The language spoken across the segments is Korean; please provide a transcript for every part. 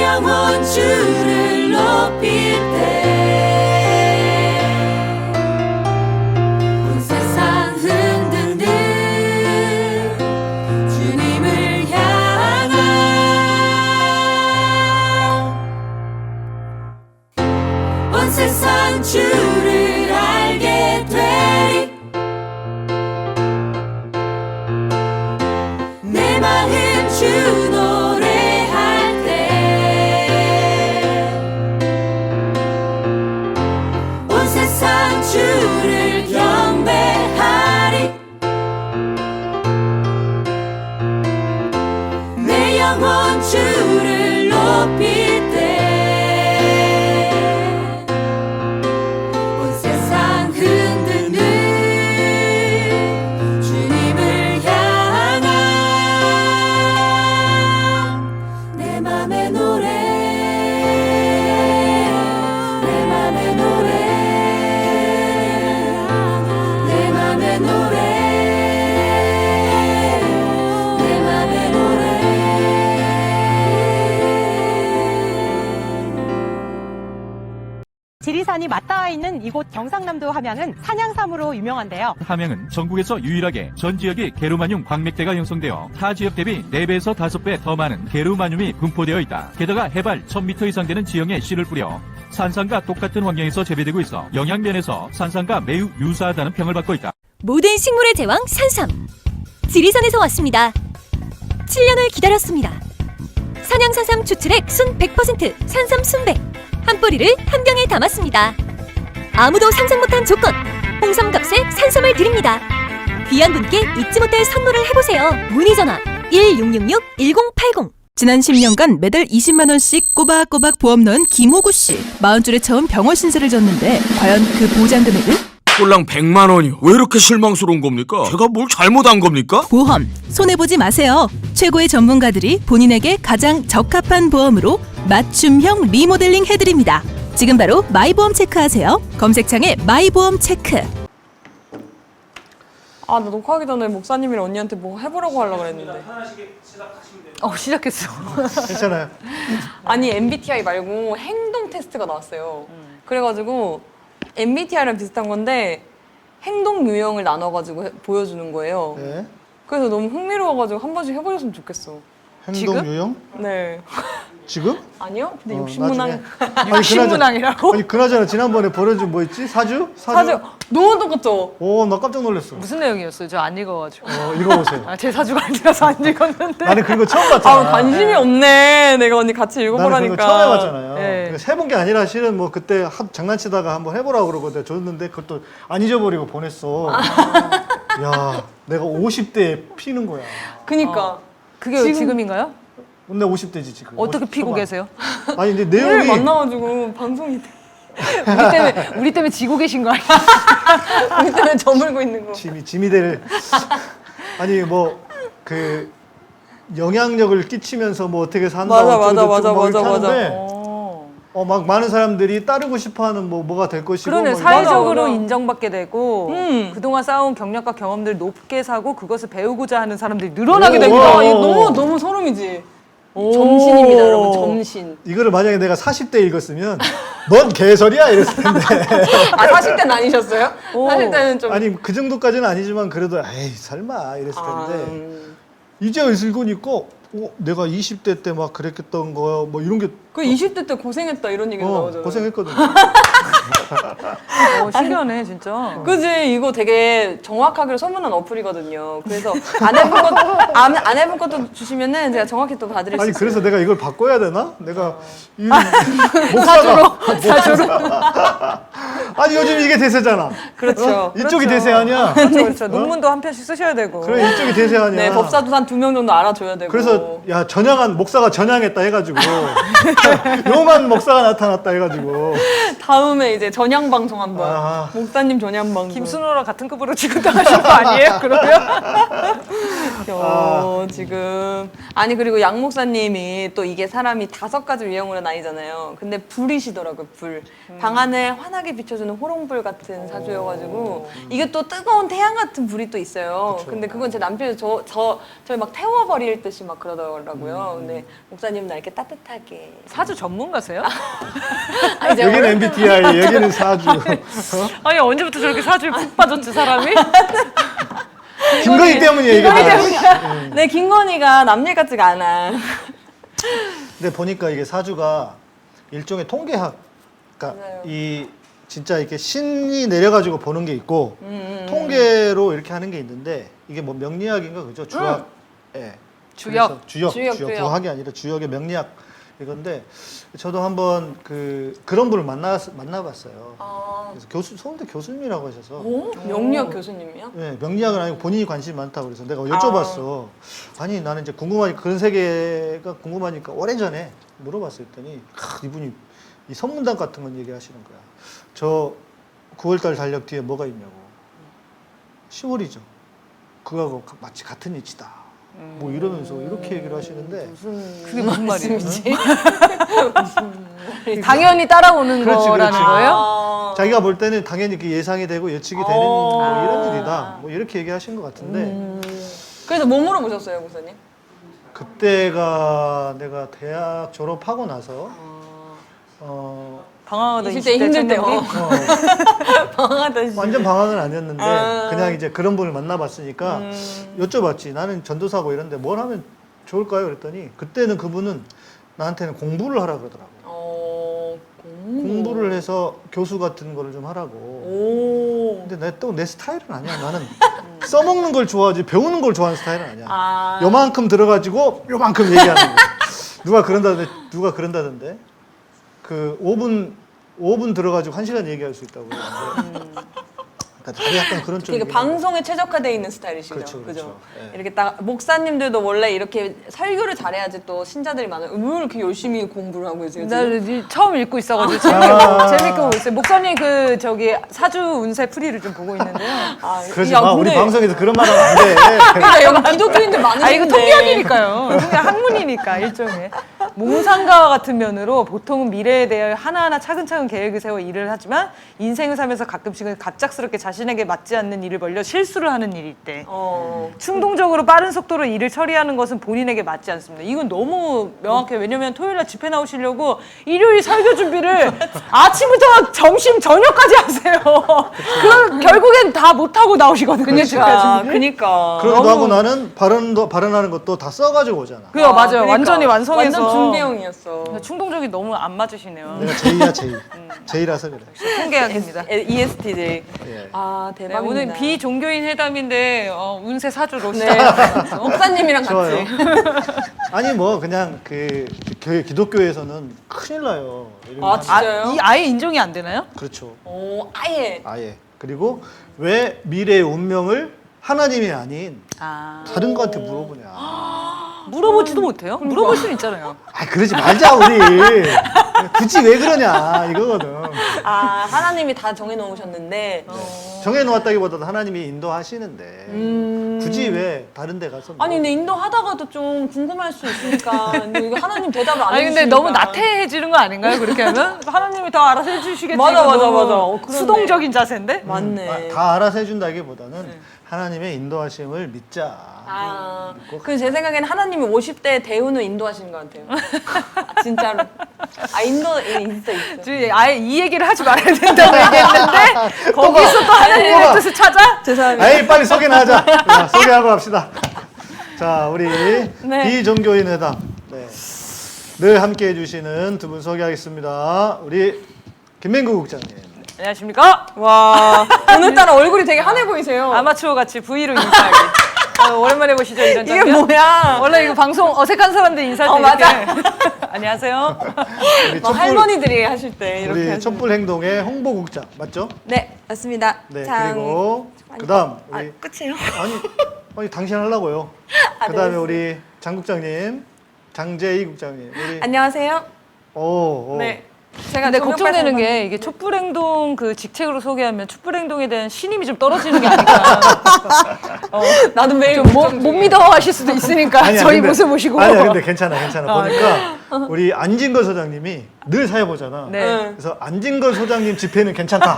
영혼 주를 높일 때 온 세상 흔든들 주님을 향한 온 세상 주를 알게 되리 내 마음 주 노래할 때 온 세상 주를 경배하리 내 영혼 주를 높일 때 온 세상 흔드는 주님을 향한 내 맘의 노래 내 맘의 노래 내 맘의 노래 내 맘의 노래 지리산이 맞닿아 있는 이곳 경상남도 함양은 산양삼으로 유명한데요. 함양은 전국에서 유일하게 전 지역이 게르마늄 광맥대가 형성되어 타 지역 대비 4배에서 5배 더 많은 게르마늄이 분포되어 있다. 게다가 해발 1000m 이상 되는 지형에 씨를 뿌려 산삼과 똑같은 환경에서 재배되고 있어 영양면에서 산삼과 매우 유사하다는 평을 받고 있다. 모든 식물의 제왕 산삼. 지리산에서 왔습니다. 7년을 기다렸습니다. 산양산삼 추출액 순 100% 산삼 순백. 한 뿌리를 한 병에 담았습니다. 아무도 상상 못한 조건. 홍삼값에 산삼을 드립니다. 귀한 분께 잊지 못할 선물을 해보세요. 문의전화 1666-1080. 지난 10년간 매달 20만 원씩 꼬박꼬박 보험 넣은 김호구 씨. 40줄에 처음 병원 신세를 졌는데 과연 그 보장 금액은? 꼴랑 100만 원이요. 왜 이렇게 실망스러운 겁니까? 제가 뭘 잘못한 겁니까? 보험 손해보지 마세요. 최고의 전문가들이 본인에게 가장 적합한 보험으로 맞춤형 리모델링 해드립니다. 지금 바로 마이보험 체크하세요. 검색창에 마이보험 체크. 아, 나 녹화하기 전에 목사님이랑 언니한테 뭐 해보라고 하려고 그랬는데. 시작했어. 괜찮아요. 아니, MBTI 말고 행동 테스트가 나왔어요. 그래가지고 MBTI랑 비슷한 건데 행동 유형을 나눠가지고 보여주는 거예요. 네. 그래서 너무 흥미로워가지고 한 번씩 해보셨으면 좋겠어. 행동 유형? 네. 지금? 아니요? 근데 나중에. 욕심문항. 아니, 욕심문항이라고? 아니 그나저나 지난번에 버려준 뭐 있지? 사주? 사주 너무 똑같죠? 오, 나 깜짝 놀랐어. 무슨 내용이었어요? 저 안 읽어가지고. 읽어보세요. 아, 제 사주가 아니라서 안 읽었는데. 나는 그거 처음 봤잖아. 아, 관심이 없네. 내가 언니 같이 나는 읽어보라니까. 그거 처음 해봤잖아요. 네. 해본 게 아니라 실은 뭐 그때 장난치다가 한번 해보라고 그러고 내가 줬는데 그것도 안 잊어버리고 보냈어. 야, 내가 50대에 피는 거야. 그니까. 그게 지금인가요? 근데 50대지 지금. 어떻게 50 피고 초반. 계세요? 아니 근데 오늘 내용이 만나가지고 방송이 돼. 우리 때문에 지고 계신 거 아니에요? 우리 때문에 저물고 있는 거. 짐이 될 아니 뭐 그 영향력을 끼치면서 뭐 어떻게 산다 맞아. 하는데 막 많은 사람들이 따르고 싶어하는 뭐가 될 것이고 그러네. 막 사회적으로 맞아. 인정받게 되고 그동안 쌓아온 경력과 경험들을 높게 사고 그것을 배우고자 하는 사람들이 늘어나게 오, 됩니다. 오, 이거 오. 너무 소름이지. 점신입니다, 여러분. 점신. 이거를 만약에 내가 40대 읽었으면 넌 개소리야 이랬을 텐데. 아, 40대는 아니셨어요? 40대는 좀. 아니 그 정도까지는 아니지만 그래도 에이 설마 이랬을 텐데 이제 읽으니까 내가 20대 때 막 그랬던 거 뭐 이런 게 그 20대 때 고생했다 이런 얘기도 나오잖아요. 고생했거든. 신기하네, 진짜. 그지? 이거 되게 정확하게 소문난 어플이거든요. 그래서 안 해본 것도 주시면은 제가 정확히 또 봐드릴 수 아니 있어요. 그래서 내가 이걸 바꿔야 되나? 내가 이 목사가 아니 요즘 이게 대세잖아. 그렇죠. 이쪽이 대세 아니야? 그렇죠. 논문도 한 편씩 쓰셔야 되고. 그래 이쪽이 대세 아니야? 네, 법사도 한 2명 정도 알아줘야 되고. 그래서 야 목사가 전향했다 해가지고 요만 목사가 나타났다 해가지고 다음에 이제 전향 방송 한번. 아. 목사님 전향 방송. 김순호랑 같은 급으로 취급당하신 거 아니에요? 그러면? 지금 아니 그리고 양 목사님이 또 이게 사람이 5가지 유형으로 나뉘잖아요. 근데 불이시더라고요. 불. 방 안을 환하게 비춰주는 호롱불 같은 사주여가지고 이게 또 뜨거운 태양 같은 불이 또 있어요. 근데 그건 제 남편이 저를 막 태워버릴 듯이 막 그러더라고요. 근데 목사님은 나 이렇게 따뜻하게. 사주 전문가세요? 아, 이제 여기는 MBTI, 여기는 사주. 아니 언제부터 저렇게 사주에 푹 빠졌지 사람이? 김건희 때문이에요, 이거. 네, 김건희가 남일 같지가 않아. 근데 보니까 이게 사주가 일종의 통계학, 그러니까 맞아요. 이 진짜 이렇게 신이 내려가지고 보는 게 있고 통계로 이렇게 하는 게 있는데 이게 뭐 명리학인가 그죠? 주학, 예. 주역. 그래서 주역. 부학이 아니라 주역의 명리학 이건데 저도 한번 그런 분을 만나봤어요. 아, 그래서 서울대 교수님이라고 하셔서. 명리학 교수님이요? 네, 명리학은 아니고 본인이 관심이 많다고 그래서 내가 여쭤봤어. 아니 나는 이제 궁금하니까 그런 세계가 궁금하니까 오래전에 물어봤을 때니 이분이 이 선문답 같은 건 얘기하시는 거야. 저 9월달 달력 뒤에 뭐가 있냐고. 10월이죠. 그거하고 마치 같은 위치다. 뭐 이러면서 이렇게 얘기를 하시는데 그게 무슨 말이에요? 당연히 따라오는 그렇지, 거라는 그렇지. 거예요? 자기가 볼 때는 당연히 그 예상이 되고 예측이 되는 뭐 이런 일이다. 뭐 이렇게 얘기하신 것 같은데 그래서 뭐 물어보셨어요, 목사님? 그때가 내가 대학 졸업하고 나서 방황하던 20대 힘들 때. 청년기? 방황하던 시 완전 방황은 아니었는데 아. 그냥 이제 그런 분을 만나봤으니까 여쭤봤지. 나는 전도사고 이런데 뭘 하면 좋을까요? 그랬더니 그때는 그분은 나한테는 공부를 하라 그러더라고. 공부를 해서 교수 같은 거를 좀 하라고. 오. 근데 내 스타일은 아니야. 나는 써먹는 걸 좋아하지 배우는 걸 좋아하는 스타일은 아니야. 아. 요만큼 들어가지고 요만큼 얘기하는 거야. 누가 그런다던데 그 5분 들어가지고 1시간 얘기할 수 있다고 그러는데 그러니까 다들 약간 그런 쪽이 그러니까 방송에 최적화되어 있는 스타일이시죠. 그렇죠, 그죠? 그렇죠. 예. 이렇게 딱 목사님들도 원래 이렇게 설교를 잘해야지 또 신자들이 많아요. 왜 이렇게 열심히 공부를 하고 계세요? 나 지금? 처음 읽고 있어가지고 재밌게 보고 있어요. 목사님 그 저기 사주 운세 풀이를 좀 보고 있는데요. 아, 그러지 야, 마. 우리 근데 방송에서 그런 말 하면 안 돼. 그러니까 여기 기독교인들 많으신데. 아 이거 통계학이니까요. 통계학 학문이니까 일종의 몽상가와 같은 면으로 보통은 미래에 대해 하나하나 차근차근 계획을 세워 일을 하지만 인생을 살면서 가끔씩은 갑작스럽게 자신에게 맞지 않는 일을 벌려 실수를 하는 일일 때 충동적으로 빠른 속도로 일을 처리하는 것은 본인에게 맞지 않습니다. 이건 너무 명확해요. 왜냐면 토요일날 집회 나오시려고 일요일 설교 준비를 아침부터 점심 저녁까지 하세요. 그럼 결국엔 다 못하고 나오시거든요. 그러니까. 그러기도 하고 나는 발언하는 것도 다 써가지고 오잖아. 그래요, 맞아요. 그러니까. 완전히 완성해서. 완전 준비형이었어. 충동적이 너무 안 맞으시네요. 내가 제이야 제이. 제이라서 그래. 통계학입니다. ESTJ. 예. 아, 네, 대박입니다. 오늘 비종교인 회담인데 운세 사주로 네. 시작해서 목사님이랑 좋아요. 같이. 아니 뭐 그냥 그 기독교에서는 큰일 나요. 아, 진짜요? 아예 인정이 안 되나요? 그렇죠. 오, 아예. 아예. 그리고 왜 미래의 운명을 하나님이 아닌 다른 거한테 물어보냐. 물어보지도 못해요? 물어볼 수는 있잖아요. 아 그러지 말자 우리. 굳이 왜 그러냐 이거거든. 아, 하나님이 다 정해놓으셨는데. 정해놓았다기보다도 하나님이 인도하시는데 굳이 왜 다른 데 가서 아니, 근데 인도하다가도 좀 궁금할 수 있으니까. 근데 이거 하나님 대답을 안 아니 해주시니까. 근데 너무 나태해지는 거 아닌가요? 그렇게 하면 하나님이 다 알아서 해주시겠지. 맞아, 이거 맞아, 너무 맞아. 그러네. 수동적인 자세인데. 맞네. 다 알아서 해준다기보다는 하나님의 인도하심을 믿자. 아, 그 제 생각에는 하나님이 50대 대운을 인도하시는 것 같아요. 아, 진짜로. 아, 인도 있어. 아예 이 얘기를 하지 말아야 된다고 얘기했는데 거기서 또 하나님의 뜻을 찾아? 죄송합니다. 에이 빨리 소개나 하자. 자, 소개하고 갑시다. 자 우리 네. 비종교인 회담 네. 늘 함께 해주시는 두 분 소개하겠습니다. 우리 김맹구 국장님. 안녕하십니까? 와, 오늘따라 얼굴이 되게 환해 보이세요. 아마추어 같이 V로 인사하기. 오랜만에 보시죠 이런 이게 장면. 뭐야? 원래 이거 방송 어색한 사람들 인사할 때 맞아. 이렇게 안녕하세요. 우리 막 할머니들이 하실 때 이렇게 우리 하시는. 촛불 행동의 홍보국장 맞죠? 네, 맞습니다. 네 장- 그리고 그다음 아, 우리 끝이에요? 아니 당신 하려고요. 아, 그다음에 네. 우리 장 국장님, 장재희 국장님. 우리 안녕하세요. 오. 네. 제가 근데 조명 걱정되는 발사관- 게 이게 촛불행동 그 직책으로 소개하면 촛불행동에 대한 신임이 좀 떨어지는 게 아닐까. 나도 매일 못 믿어하실 수도 있으니까 아니야, 저희 근데- 모습 보시고. 아니야 근데 괜찮아 보니까 우리 안진걸 소장님이 늘 사회 보잖아. 네. 그래서 안진걸 소장님 집회는 괜찮다.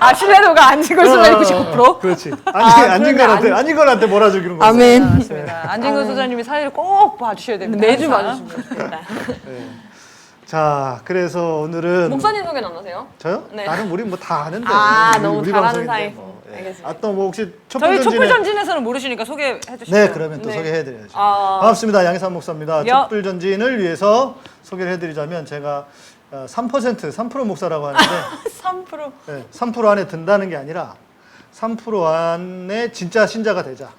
아 신뢰도가 안진걸 소장님 99%. 그렇지. 그러면 안진걸한테 몰아주기는 거지. 아멘. 맞습니다. 안진걸 소장님이 사회를 꼭 봐주셔야 됩니다. 매주 항상. 봐주시면 좋겠다. 네. 자, 그래서 오늘은 목사님 소개는 안 하세요? 저요? 네. 나는 우리 뭐 다 아는데. 아, 너무 잘하는 방송인데 사이. 뭐. 예. 알겠습니다. 아, 또 뭐 혹시 저희 촛불전진에 촛불전진에서는 모르시니까 소개해 주시죠. 네, 그러면 또 네. 소개해드려야죠. 아. 반갑습니다. 양희삼 목사입니다. 야. 촛불전진을 위해서 소개를 해드리자면 제가 3% 목사라고 하는데 3%. 네, 3% 안에 든다는 게 아니라 3% 안에 진짜 신자가 되자.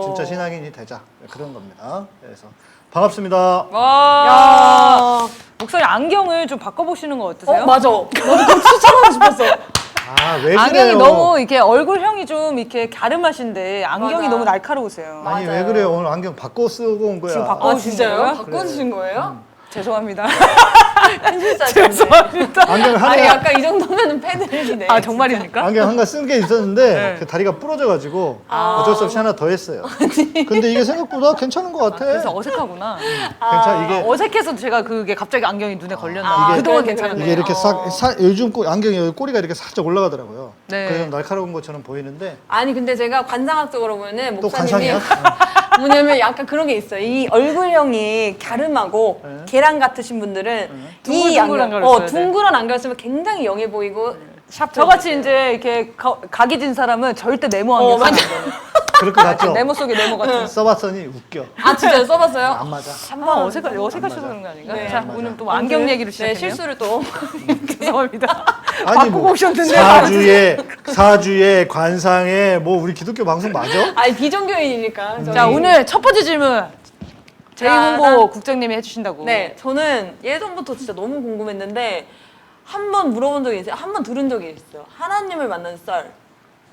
진짜 신앙인이 되자. 네, 그런 겁니다. 그래서 반갑습니다. 와. 목사님 안경을 좀 바꿔보시는 거 어떠세요? 맞아. 나도 그거 추천하고 싶었어. 아, 왜 그래요? 안경이 너무 이렇게 얼굴형이 좀 이렇게 갸름하신데 안경이 맞아. 너무 날카로우세요. 아니, 맞아요. 왜 그래요? 오늘 안경 바꿔 쓰고 온 거야. 지금 바꿔- 아, 진짜요? 거예요? 바꿔주신 거예요? 죄송합니다. 편집자였네. 죄송합니다. 안경을 아니, 하나 약간 이 정도면 패드립이네. 아 정말입니까? 안경 한가 쓴 게 있었는데 네. 그 다리가 부러져가지고 어쩔 수 없이 하나 더 했어요. 근데 이게 생각보다 괜찮은 것 같아. 그래서 어색하구나. 괜찮아 이게 어색해서 제가 그게 갑자기 안경이 눈에 걸렸나. 이게- 그동안 그래, 괜찮은데. 이게 이렇게 어. 요즘 안경이 여기 꼬리가 이렇게 살짝 올라가더라고요. 네. 그래서 날카로운 것처럼 보이는데 아니, 근데 제가 관상학적으로 보면은 또 목사님이 관상이야? 뭐냐면 약간 그런 게 있어요. 이 얼굴형이 갸름하고 네. 계란 같으신 분들은 이 둥글둥글한 안경, 걸 써야 돼. 둥그런 안경을 쓰면 굉장히 영해 보이고 샵 저같이 이제 이렇게 각이 진 사람은 절대 네모 안경 맞아. 쓰면 안 돼요. 그럴 것 같죠? 네모 속에 네모 같은. 써봤더니 웃겨. 아, 진짜요? 써봤어요? 안 맞아. 한번 어색하셔서 그런 거 아닌가? 네. 자, 맞아. 오늘 또 안경 얘기를 네, 시작했네요. 실수를 또. 죄송합니다. 아니 바꾸고 뭐 오셨는데. 사주에 관상에 뭐 우리 기독교 방송 맞아? 아니, 비종교인이니까. 저희. 자, 오늘 첫 번째 질문. 제2홍보 난- 국장님이 해주신다고. 네, 저는 예전부터 진짜 너무 궁금했는데 한 번 물어본 적이 있어요. 한 번 들은 적이 있어요. 하나님을 만난 썰.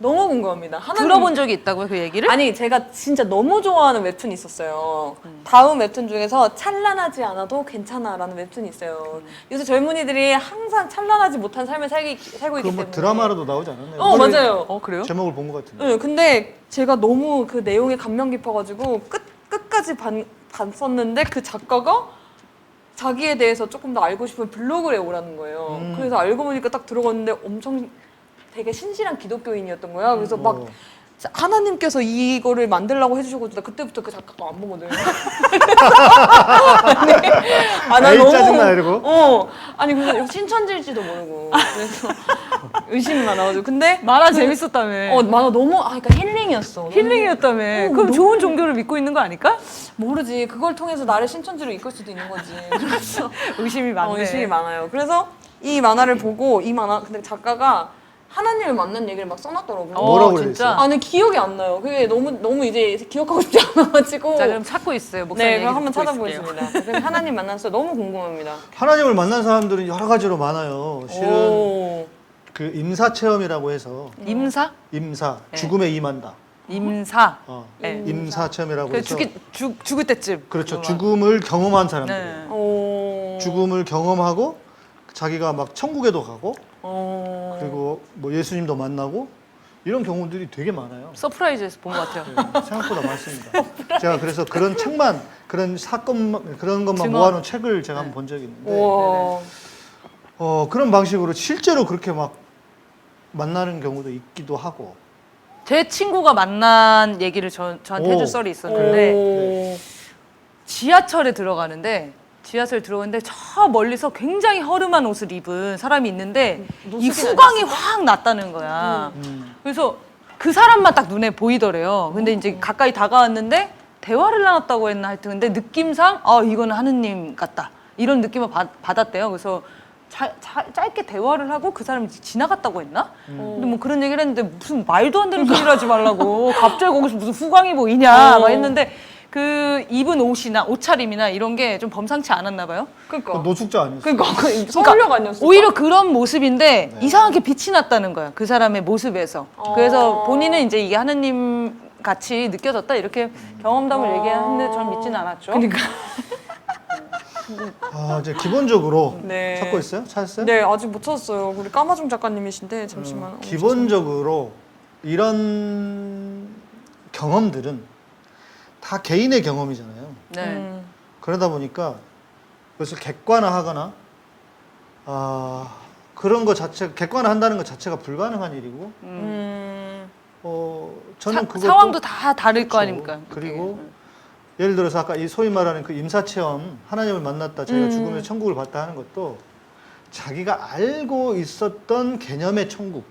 너무 궁금합니다. 하나님... 들어본 적이 있다고요, 그 얘기를? 아니, 제가 진짜 너무 좋아하는 웹툰이 있었어요. 다음 웹툰 중에서 찬란하지 않아도 괜찮아라는 웹툰이 있어요. 요새 젊은이들이 항상 찬란하지 못한 삶을 살고 있기 그 때문에. 뭐 드라마로도 나오지 않았나요? 맞아요. 그래요? 제목을 본 것 같은데. 네, 근데 제가 너무 그 내용에 감명 깊어가지고 끝까지 봤었는데 그 작가가 자기에 대해서 조금 더 알고 싶은 블로그에 오라는 거예요. 그래서 알고 보니까 딱 들어갔는데 엄청 되게 신실한 기독교인이었던 거야. 그래서 막 하나님께서 이거를 만들라고 해주셔가지고 나 그때부터 그 작가가 안 보거든. 나 에이, 짜증나, 이러고? 아니 그래서 신천지일지도 모르고 그래서 의심이 많아가지고 근데 만화 재밌었다며. 만화 너무 그러니까 힐링이었어. 힐링이었다며. 그럼 너무- 좋은 종교를 믿고 있는 거 아닐까? 모르지. 그걸 통해서 나를 신천지로 이끌 수도 있는 거지. 그래서 의심이 많네. 의심이 많아요. 그래서 이 만화를 보고 근데 작가가 하나님을 만난 얘기를 막 써놨더라고요. 뭐라고 진짜? 아니 기억이 안 나요. 그게 너무 이제 기억하고 싶지 않아가지고. 자, 그럼 찾고 있어요. 목사님 네, 얘기 그럼 한번 듣고 있을게요. 찾아보겠습니다. 그래서 하나님 만났어 너무 궁금합니다. 하나님을 만난 사람들은 여러 가지로 많아요. 실은 오. 그 임사 체험이라고 해서 임사? 임사 죽음에 임한다. 임사. 네. 임사 체험이라고 그 해서 죽을 때쯤. 그렇죠. 그거 막. 죽음을 경험한 사람들. 네. 오. 죽음을 경험하고 자기가 막 천국에도 가고 어. 그리고 뭐 예수님도 만나고 이런 경우들이 되게 많아요. 서프라이즈에서 본 것 같아요. 네, 생각보다 많습니다. 제가 그래서 그런 책만 그런 사건만 그런 것만 증언. 모아놓은 책을 제가 한번 본 적이 있는데 우와. 그런 방식으로 실제로 그렇게 막 만나는 경우도 있기도 하고 제 친구가 만난 얘기를 저한테 오. 해줄 썰이 있었는데 오. 지하철에 들어가는데 저 멀리서 굉장히 허름한 옷을 입은 사람이 있는데 이 후광이 확 났다는 거야. 그래서 그 사람만 딱 눈에 보이더래요. 근데 이제 가까이 다가왔는데 대화를 나눴다고 했나 하여튼 근데 느낌상 이거는 하느님 같다. 이런 느낌을 받았대요. 그래서 짧게 대화를 하고 그 사람이 지나갔다고 했나? 근데 뭐 그런 얘기를 했는데 무슨 말도 안 되는 소리를 하지 말라고 갑자기 거기서 무슨 후광이 보이냐 막 했는데 그 입은 옷이나 옷차림이나 이런 게 좀 범상치 않았나 봐요. 그니까. 노숙자 아니었어요? 그러니까 서울역 아니었어? 오히려 그런 모습인데 이상하게 빛이 났다는 거야. 그 사람의 모습에서. 그래서 본인은 이제 이게 하느님 같이 느껴졌다 이렇게 경험담을 얘기하는데 전 믿지는 않았죠. 그러니까. 이제 기본적으로 네. 찾고 있어요? 찾았어요? 네, 아직 못 찾았어요. 우리 까마중 작가님이신데 잠시만. 기본적으로 이런 경험들은 다 개인의 경험이잖아요. 네. 그러다 보니까 그것을 객관화하거나 그런 거 자체 객관화한다는 것 자체가 불가능한 일이고 저는 그것도 상황도 다 다를 거 그렇죠. 아닙니까? 그리고 예를 들어서 아까 이 소위 말하는 그 임사체험 하나님을 만났다 자기가 죽으면서 천국을 봤다 하는 것도 자기가 알고 있었던 개념의 천국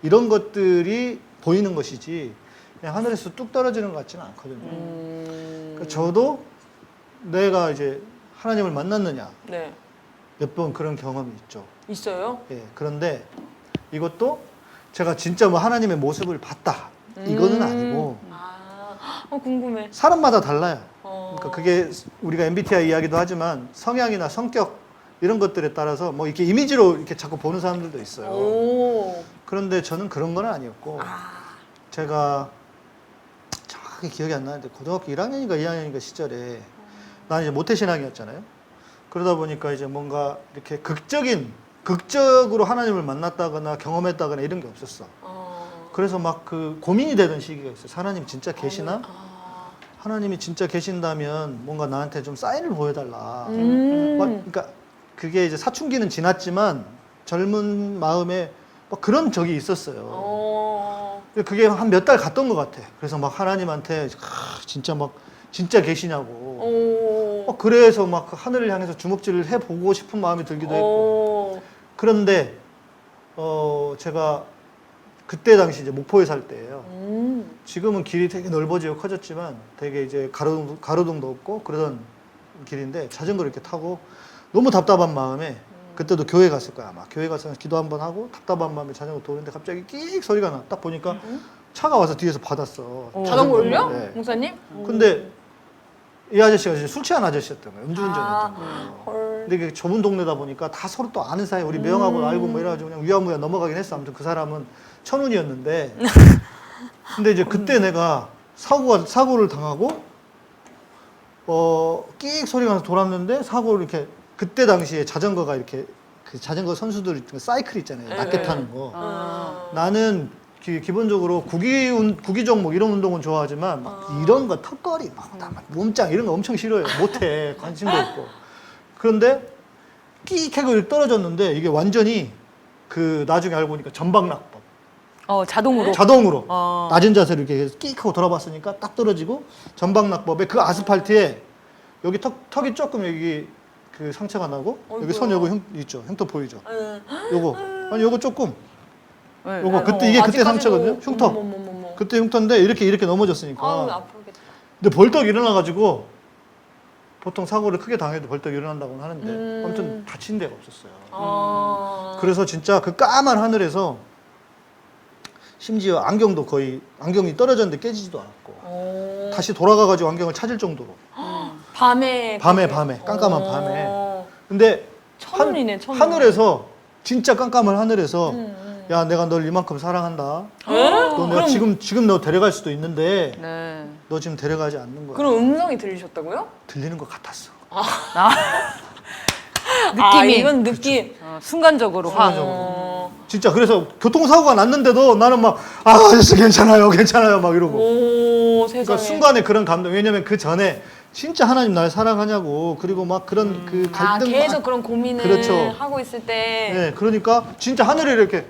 이런 것들이 보이는 것이지 그냥 하늘에서 뚝 떨어지는 것 같지는 않거든요. 그러니까 저도 내가 이제 하나님을 만났느냐 네. 몇 번 그런 경험이 있죠. 있어요? 예, 그런데 이것도 제가 진짜 뭐 하나님의 모습을 봤다 이거는 아니고 궁금해. 사람마다 달라요. 그러니까 그게 우리가 MBTI 이야기도 하지만 성향이나 성격 이런 것들에 따라서 뭐 이렇게 이미지로 이렇게 자꾸 보는 사람들도 있어요. 오. 그런데 저는 그런 건 아니었고 제가 정확하게 기억이 안 나는데 고등학교 1학년인가 2학년인가 시절에 나는 이제 모태신앙이었잖아요. 그러다 보니까 이제 뭔가 이렇게 극적으로 하나님을 만났다거나 경험했다거나 이런 게 없었어. 그래서 막 그 고민이 되던 시기가 있어요. 하나님 진짜 계시나? 하나님이 진짜 계신다면 뭔가 나한테 좀 사인을 보여달라. 그러니까 그게 이제 사춘기는 지났지만 젊은 마음에 막 그런 적이 있었어요. 그게 한 몇 달 갔던 것 같아. 그래서 막 하나님한테 진짜 계시냐고. 그래서 막 하늘을 향해서 주먹질을 해보고 싶은 마음이 들기도 했고. 그런데 제가 그때 당시 이제 목포에 살 때예요. 지금은 길이 되게 넓어지고 커졌지만 되게 이제 가로등도 없고 그러던 길인데 자전거를 이렇게 타고 너무 답답한 마음에 그때도 교회 갔을 거야 아마. 교회 가서 기도 한번 하고 답답한 마음에 자전거 도는데 갑자기 끽 소리가 나. 딱 보니까 차가 와서 뒤에서 받았어. 자전거를요? 네. 목사님? 근데 이 아저씨가 이제 술 취한 아저씨였던 거예요. 음주운전이었던 거예요. 헐. 근데 이게 좁은 동네다 보니까 다 서로 또 아는 사이, 우리 매형하고 알고 뭐 이래가지고 그냥 위야무야 넘어가긴 했어. 아무튼 그 사람은 천운이었는데. 근데 이제 그때 내가 사고를 당하고, 끽 소리가 나서 돌았는데 사고를 이렇게, 그때 당시에 자전거가 이렇게, 그 자전거 선수들 사이클 있잖아요. 낮게 타는 거. 나는 기본적으로 구기 종목 이런 운동은 좋아하지만 막 이런 거 턱걸이 막 몸짱 이런 거 엄청 싫어해요. 못해. 관심도 없고. 그런데 끼익 하고 이렇게 떨어졌는데 이게 완전히 그 나중에 알고 보니까 전방낙법. 자동으로. 자동으로 낮은 자세로 이렇게 끼익 하고 돌아봤으니까 딱 떨어지고 전방낙법에 그 아스팔트에 여기 턱이 조금 여기 그 상처가 나고 여기 손 요거 있죠. 흉터 보이죠. 요거 아니 요거 조금 네. 요거 그때 이게 그때 상처거든요. 흉터. 어머머머머. 그때 흉터인데 이렇게 넘어졌으니까. 아프겠다. 근데 벌떡 일어나가지고 보통 사고를 크게 당해도 벌떡 일어난다고는 하는데 아무튼 다친 데가 없었어요. 그래서 진짜 그 까만 하늘에서 심지어 안경이 떨어졌는데 깨지지도 않았고 다시 돌아가가지고 안경을 찾을 정도로 밤에 깜깜한 밤에. 근데 천운이네, 천운. 하늘에서 진짜 깜깜한 하늘에서 야 내가 널 이만큼 사랑한다. 너 내가 지금 너 데려갈 수도 있는데 네. 너 지금 데려가지 않는 거야. 그런 음성이 들리셨다고요? 들리는 것 같았어. 느낌이. 이건 느낌. 순간적으로 확. 진짜 그래서 교통사고가 났는데도 나는 막 아저씨 괜찮아요 막 이러고. 오, 세상에. 그러니까 순간에 그런 감동. 왜냐면 그 전에 진짜 하나님 날 사랑하냐고 그리고 막 그런 그 갈등 계속 그런 고민을 그렇죠. 하고 있을 때. 네, 그러니까 진짜 하늘에 이렇게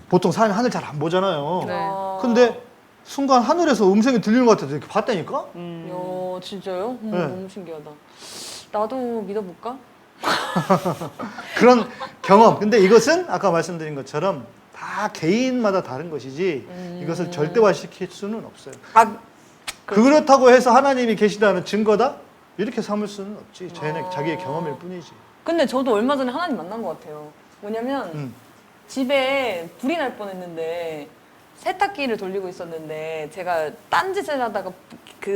보통 사람이 하늘 잘 안 보잖아요. 네. 근데 순간 하늘에서 음성이 들리는 것 같아서 이렇게 봤다니까? 야, 진짜요? 네. 너무 신기하다. 나도 믿어볼까? 그런 경험. 근데 이것은 아까 말씀드린 것처럼 다 개인마다 다른 것이지 이것을 절대화시킬 수는 없어요. 그렇다고 해서 하나님이 계시다는 증거다? 이렇게 삼을 수는 없지. 자기의 경험일 뿐이지. 근데 저도 얼마 전에 하나님 만난 것 같아요. 뭐냐면 집에 불이 날 뻔했는데 세탁기를 돌리고 있었는데 제가 딴짓을 하다가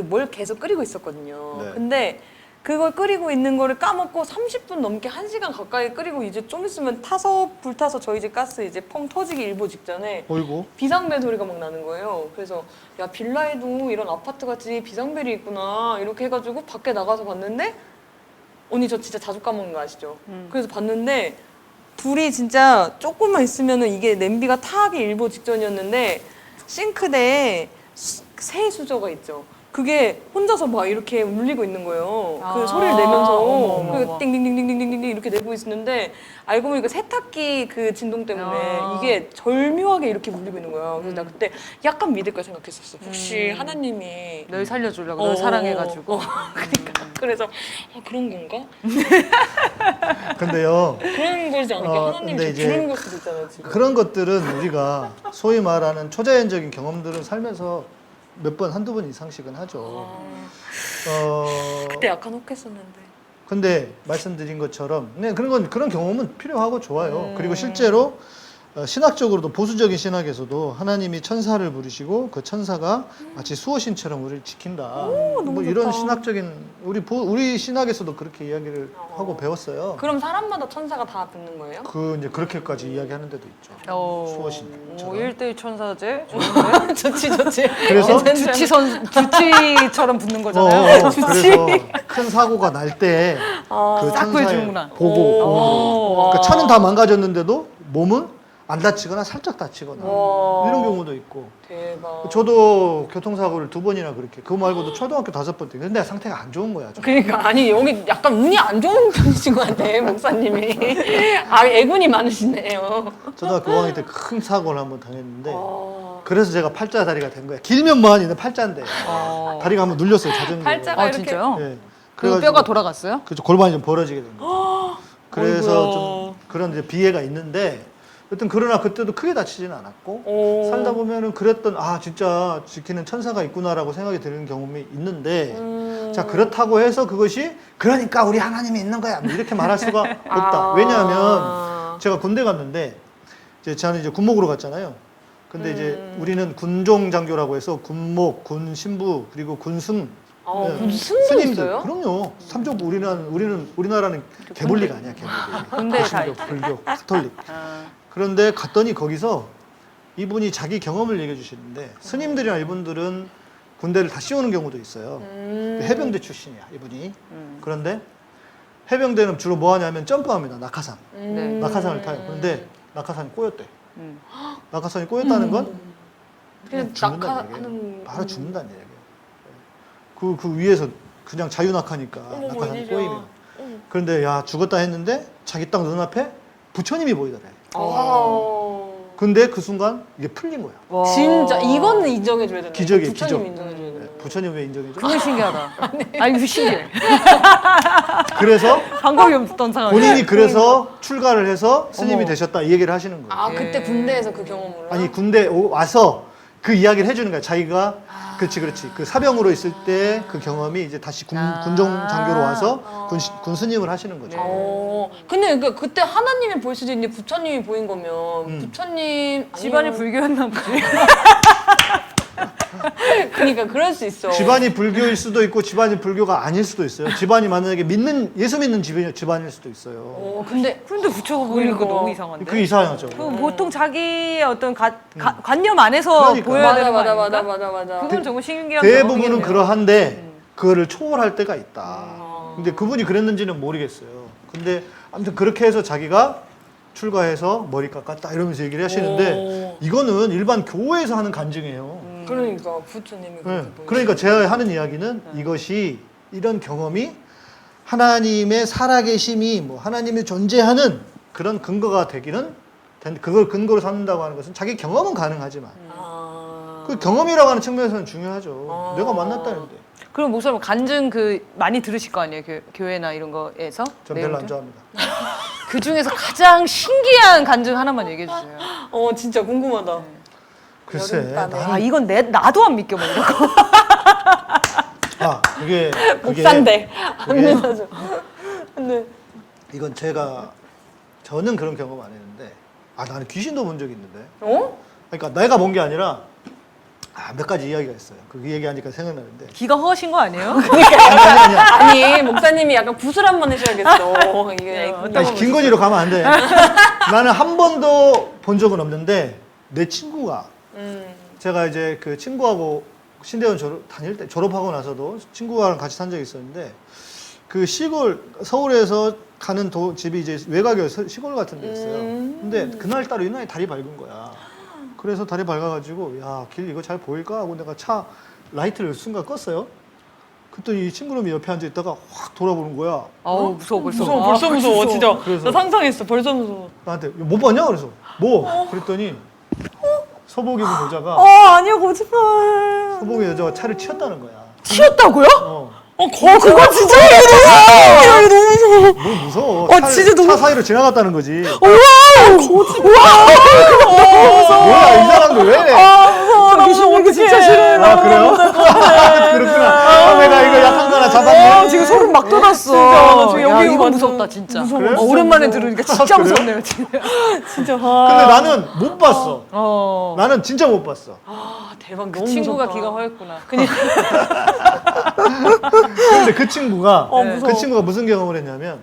뭘 계속 끓이고 있었거든요. 네. 근데 그걸 끓이고 있는 거를 까먹고 30분 넘게 1시간 가까이 끓이고 이제 좀 있으면 불타서 저희 집 가스 이제 펑 터지기 일보 직전에 어이구. 비상벨 소리가 막 나는 거예요. 그래서 야 빌라에도 이런 아파트 같이 비상벨이 있구나 이렇게 해가지고 밖에 나가서 봤는데 언니 저 진짜 자주 까먹는 거 아시죠? 그래서 봤는데 불이 진짜 조금만 있으면은 이게 냄비가 타기 일보 직전이었는데 싱크대에 새 수저가 있죠. 그게 혼자서 막 이렇게 울리고 있는 거예요. 그 소리를 내면서 그 띵띵띵띵띵띵띵 이렇게 내고 있는데 알고 보니까 세탁기 그 진동 때문에 이게 절묘하게 이렇게 울리고 있는 거예요. 그래서 나 그때 약간 믿을 걸 생각했었어. 혹시 하나님이 널 살려주려고 널 사랑해가지고. 그러니까 그래서 그런 건가? 근데요. 그런 거지 않을까? 하나님이 근데 저 이제 부르는 걸 수도 있잖아요. 지금. 그런 것들은 우리가 소위 말하는 초자연적인 경험들을 살면서 몇 번, 한두 번 이상씩은 하죠. 그때 약간 혹했었는데. 근데 말씀드린 것처럼 그런 경험은 필요하고 좋아요. 그리고 실제로 신학적으로도 보수적인 신학에서도 하나님이 천사를 부르시고 그 천사가 마치 수호신처럼 우리를 지킨다. 뭐 이런 신학적인 우리 신학에서도 그렇게 이야기를 하고 배웠어요. 그럼 사람마다 천사가 다 붙는 거예요? 이제 그렇게까지 이야기하는 데도 있죠. 수호신처럼. 1대1 천사제? 좋지. 그래서 주치처럼 붙는 거잖아요. 그래서 큰 사고가 날 때 그 싹 천사의 구해주는구나. 보고 그러니까 차는 다 망가졌는데도 몸은 안 다치거나 살짝 다치거나 와. 이런 경우도 있고. 대박. 저도 교통사고를 2번이나 그렇게 그거 말고도 초등학교 5번 때 근데 상태가 안 좋은 거야. 좀. 그러니까 아니 여기 약간 운이 안 좋은 편이신 것 같아 목사님이. 애군이 많으시네요. 초등학교 5학년 때 큰 사고를 한번 당했는데 그래서 제가 팔자다리가 된 거야. 길면 뭐하니 팔자인데 다리가 한번 눌렸어요 자전거. 팔자가 이렇게. 진짜요? 예. 그 그래가지고 뼈가 돌아갔어요? 그래서 골반이 좀 벌어지게 된 거죠. 그래서 좀 그런 이제 비애가 있는데 여튼 그러나 그때도 크게 다치지는 않았고 살다 보면은 그랬던 진짜 지키는 천사가 있구나라고 생각이 드는 경험이 있는데 자 그렇다고 해서 그것이 그러니까 우리 하나님이 있는 거야 뭐 이렇게 말할 수가 없다. 왜냐하면 제가 군대 갔는데 저는 이제 군목으로 갔잖아요. 근데 이제 우리는 군종 장교라고 해서 군목, 군 신부 그리고 군승 군승도 스님들. 있어요? 그럼요. 삼족부 우리나라는 개불리가 아니야 개불리. 군대 다 개신교, 불교, 카톨릭. 그런데 갔더니 거기서 이분이 자기 경험을 얘기해 주시는데 스님들이나 이분들은 군대를 다 씌우는 경우도 있어요. 해병대 출신이야 이분이. 그런데 해병대는 주로 뭐 하냐면 점프합니다. 낙하산. 낙하산을 타요. 그런데 낙하산이 꼬였대. 낙하산이 꼬였다는 건 그냥 죽는다는 얘기예요. 바로 죽는다는 얘기예요. 그 위에서 그냥 자유낙하니까 낙하산이 웬일이야. 꼬이면. 그런데 야 죽었다 했는데 자기 딱 눈앞에 부처님이 보이더래. 근데 그 순간 이게 풀린 거야. 진짜 이거는 인정해줘야 된다. 기적이에요, 부처님 기적. 인정해줘야 된다. 부처님 왜 인정해줘? 그게 신기하다. 아니, 이거 신기해. 그래서 방법이 없던 상황. 본인이 그래서 출가를 해서 스님이 되셨다 이 얘기를 하시는 거예요. 그때 군대에서 그 경험으로? 아니 군대 와서 그 이야기를 해주는 거야. 자기가 그렇지 그 사병으로 있을 때 그 경험이 이제 다시 군종 장교로 와서 군 스님을 하시는 거죠. 근데 그때 하나님이 보일 수도 있는데 부처님이 보인 거면 부처님 집안이 아니면- 불교였나 보지. 그러니까 그럴 수 있어. 집안이 불교일 수도 있고 집안이 불교가 아닐 수도 있어요. 집안이 만약에 예수 믿는 집안일 수도 있어요. 근데 근데 부처가 보이는 거 그러니까. 너무 이상한데. 그 이상하죠. 보통 자기의 어떤 관념 안에서 그러니까. 보여야 되는 거 아닙니까? 맞아. 그건 정말 신기한 대부분은 경험이겠네요. 그러한데 그거를 초월할 때가 있다. 근데 그분이 그랬는지는 모르겠어요. 근데 아무튼 그렇게 해서 자기가 출가해서 머리 깎았다 이러면서 얘기를 하시는데 이거는 일반 교회에서 하는 간증이에요. 그러니까 부처님이 그렇게 보인 그러니까 제가 하는 이야기는 이것이 이런 경험이 하나님의 살아계심이 뭐 하나님이 존재하는 그런 근거가 되기는 그걸 근거로 삼는다고 하는 것은 자기 경험은 가능하지만 그 경험이라고 하는 측면에서는 중요하죠. 내가 만났다는데. 그럼 목사님 간증 많이 들으실 거 아니에요? 교회나 이런 거에서? 전 별로 안 내용들? 좋아합니다. 그 중에서 가장 신기한 간증 하나만 얘기해 주세요. 진짜 궁금하다. 글쎄, 여름밤에. 이건 나도 안 믿겨 뭐 이런 거. 그게 목사인데 안 믿어줘. 근데 이건 저는 그런 경험 안 했는데 나는 귀신도 본 적이 있는데. 그러니까 내가 본 게 아니라 몇 가지 이야기가 있어요. 그 얘기하니까 생각나는데. 기가 허하신 거 아니에요? 아니 목사님이 약간 구슬 한 번 해줘야겠어. 이게 김건희로 가면 안 돼. 나는 한 번도 본 적은 없는데 내 친구가 제가 이제 그 친구하고 신대원 다닐 때 졸업하고 나서도 친구랑 같이 산 적이 있었는데 그 시골 서울에서 가는 집이 이제 외곽이어서 시골 같은 데였어요. 근데 그날따라 유난히 달이 밝은 거야. 그래서 달이 밝아가지고 야, 길 이거 잘 보일까 하고 내가 차 라이트를 순간 껐어요. 그랬더니 이 친구놈이 옆에 앉아 있다가 확 돌아보는 거야. 아우 무서워 벌써. 벌써 무서워 진짜. 그래서- 나 상상했어. 벌써 무서워. 나한테 이거 못 봤냐? 그래서 뭐? 그랬더니 서복 입은 여자가 아니야 거짓말. 서복 입은 여자가 차를 치웠다는 거야. 튀었다고요? 어. 그거 진짜 너무 무서워. 뭐 무서워. 진짜 너무- 차 사이로 지나갔다는 거지. 거짓말. 뭐야 이 사람들 왜 이래? 나 무서워. 이거 진짜 싫어요. 아 그래요? 그렇구나. 내가 이거 약한 거 하나 잡았네. 지금 소름 막 돋았어. 진짜, 나 지금 야, 여기 이거 완전 무섭다 진짜. 그래? 오랜만에 들으니까 진짜 그래요? 무섭네요 진짜. 진짜. 근데 나는 못 봤어. 어. 나는 진짜 못 봤어. 대박. 그 너무 친구가 무섭다. 기가 허였구나. 근데 그 친구가 무서워. 그 친구가 무슨 경험을 했냐면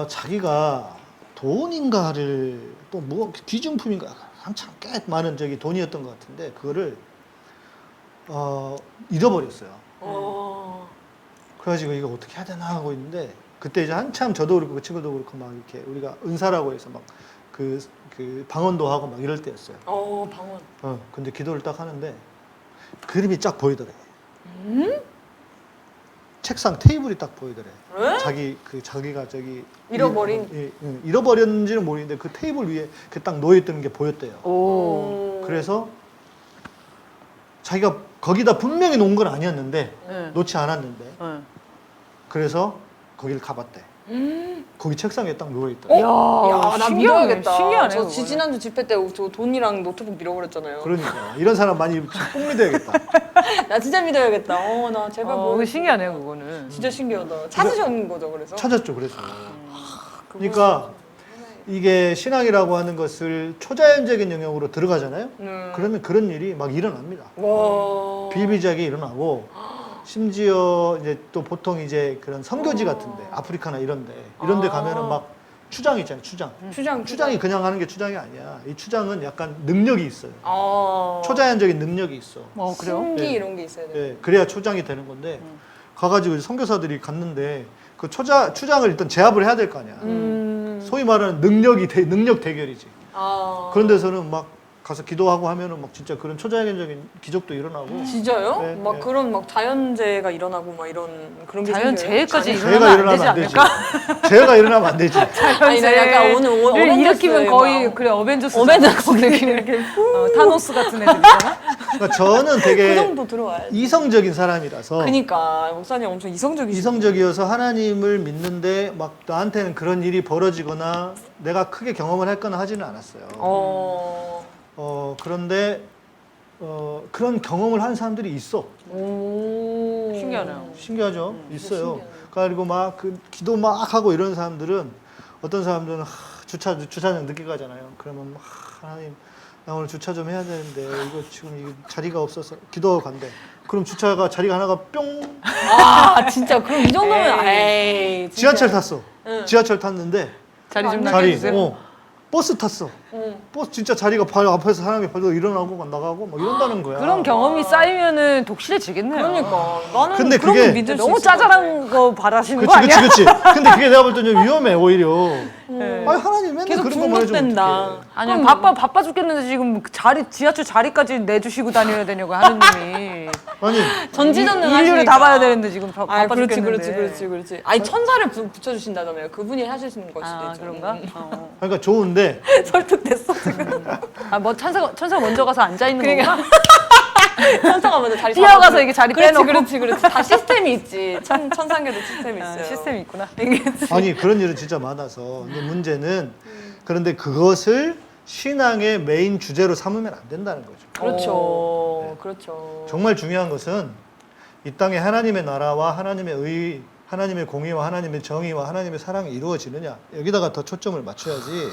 자기가 돈인가를 또 뭐 귀중품인가 한참 꽤 많은 저기 돈이었던 것 같은데 그거를 잃어버렸어요. 그래가지고 이거 어떻게 해야 되나 하고 있는데 그때 이제 한참 저도 그렇고 그 친구도 그렇고 막 이렇게 우리가 은사라고 해서 막 그 방언도 하고 막 이럴 때였어요. 방언. 근데 기도를 딱 하는데 그림이 쫙 보이더래. 책상 테이블이 딱 보이더래. 자기가 저기 잃어버린? 잃어버렸는지는 모르겠는데 그 테이블 위에 그 딱 놓여 있던 게 보였대요. 그래서 자기가 거기다 분명히 놓은 건 아니었는데 놓지 않았는데 그래서 거기를 가봤대. 거기 책상에 딱 누워 있다. 야, 나 신기하네. 믿어야겠다. 신기하네, 저 그거는. 지난주 집회 때 저 돈이랑 노트북 잃어버렸잖아요. 그러니까 이런 사람 많이 꼭 믿어야겠다. 나 진짜 믿어야겠다. 나 제발 뭐. 그거 신기하네요 그거는. 진짜 신기하다. 찾으셨는 거죠, 그래서? 찾았죠, 그래서. 그러니까 이게 신앙이라고 하는 것을 초자연적인 영역으로 들어가잖아요. 그러면 그런 일이 막 일어납니다. 와. 비일비재하게 일어나고 심지어 이제 또 보통 이제 그런 선교지 같은데 아프리카나 이런데 가면은 막 추장 있잖아요, 추장. 추장이 그냥 하는 게 추장이 아니야. 이 추장은 약간 능력이 있어요. 초자연적인 능력이 있어. 그래요? 신기 네. 이런 게 있어야 돼. 예, 그래야 초장이 되는 건데 가가지고 이제 선교사들이 갔는데 그 추장을 일단 제압을 해야 될 거 아니야. 소위 말하는 능력 대결이지. 그런 데서는 막 가서 기도하고 하면은 막 진짜 그런 초자연적인 기적도 일어나고. 진짜요? 네, 막 네. 그런 막 자연재해가 일어나고 막 이런 그런 게 생겨요? 자연재해까지 재해가 일어나면 안 되지 일어나면 안 되지. 재해가 일어나면 안 되지. 아니 나 약간 오늘 를 일으키면 거의 막. 그래 어벤져스 이렇게 타노스 같은 애들이잖아. 그러니까 저는 그 되게 정도 들어와야지. 이성적인 사람이라서 그니까 목사님 엄청 이성적이시죠. 이성적이어서 하나님을 믿는데 막 나한테는 그런 일이 벌어지거나 내가 크게 경험을 했거나 하지는 않았어요. 그런데 그런 경험을 하는 사람들이 있어. 신기하네요. 신기하죠? 있어요. 신기하네. 그리고 막 기도 막 하고 이런 사람들은 어떤 사람들은 주차장 늦게 가잖아요. 그러면 막 하나님 나 오늘 주차 좀 해야 되는데 이거 지금 이거 자리가 없어서 기도하고 간대. 그럼 자리가 하나가 뿅 진짜 그럼 이 정도면 에이. 진짜. 지하철 탔어. 응. 지하철 탔는데 자리 좀 자리 나눠주세요. 버스 탔어. 버스 진짜 자리가 바로 앞에서 사람이 바로 일어나고 막 나가고 막 이런다는 거야. 그런 경험이 쌓이면은 독실해지겠네요. 그러니까 나는 근데 그런 그게 거 믿을 수 너무 있을 것 같아. 짜잘한 거 바라시는 거 아니야? 그치. 근데 그게 내가 볼 때 좀 위험해 오히려. 네. 아니 하나님 맨날 계속 그런 거만 해주면 중독된다. 어떡해. 아니 바빠 죽겠는데 지금 지하철 자리까지 내주시고 다녀야 되냐고 하느님이 아니 전지전능 인류를 하시니까. 다 봐야 되는데 지금 바빠 그렇지, 죽겠는데. 그렇지. 아니 천사를 붙여주신다잖아요. 그분이 하시는 걸 수도 있죠. 그런가? 그러니까 좋은데 설득됐어 지금. 뭐 천사 먼저 가서 앉아 있는 그러니까. 건가? 천사가 먼저 자리 뛰어가서 잡아주고. 이게 자리 그렇지, 빼놓고. 그렇지. 다 시스템이 있지. 천상계도 시스템이 있어요. 시스템이 있구나. 아니 그런 일은 진짜 많아서 근데 문제는 그런데 그것을 신앙의 메인 주제로 삼으면 안 된다는 거죠. 그렇죠. 그렇죠. 정말 중요한 것은 이 땅에 하나님의 나라와 하나님의 의, 하나님의 공의와 하나님의 정의와 하나님의 사랑이 이루어지느냐 여기다가 더 초점을 맞춰야지.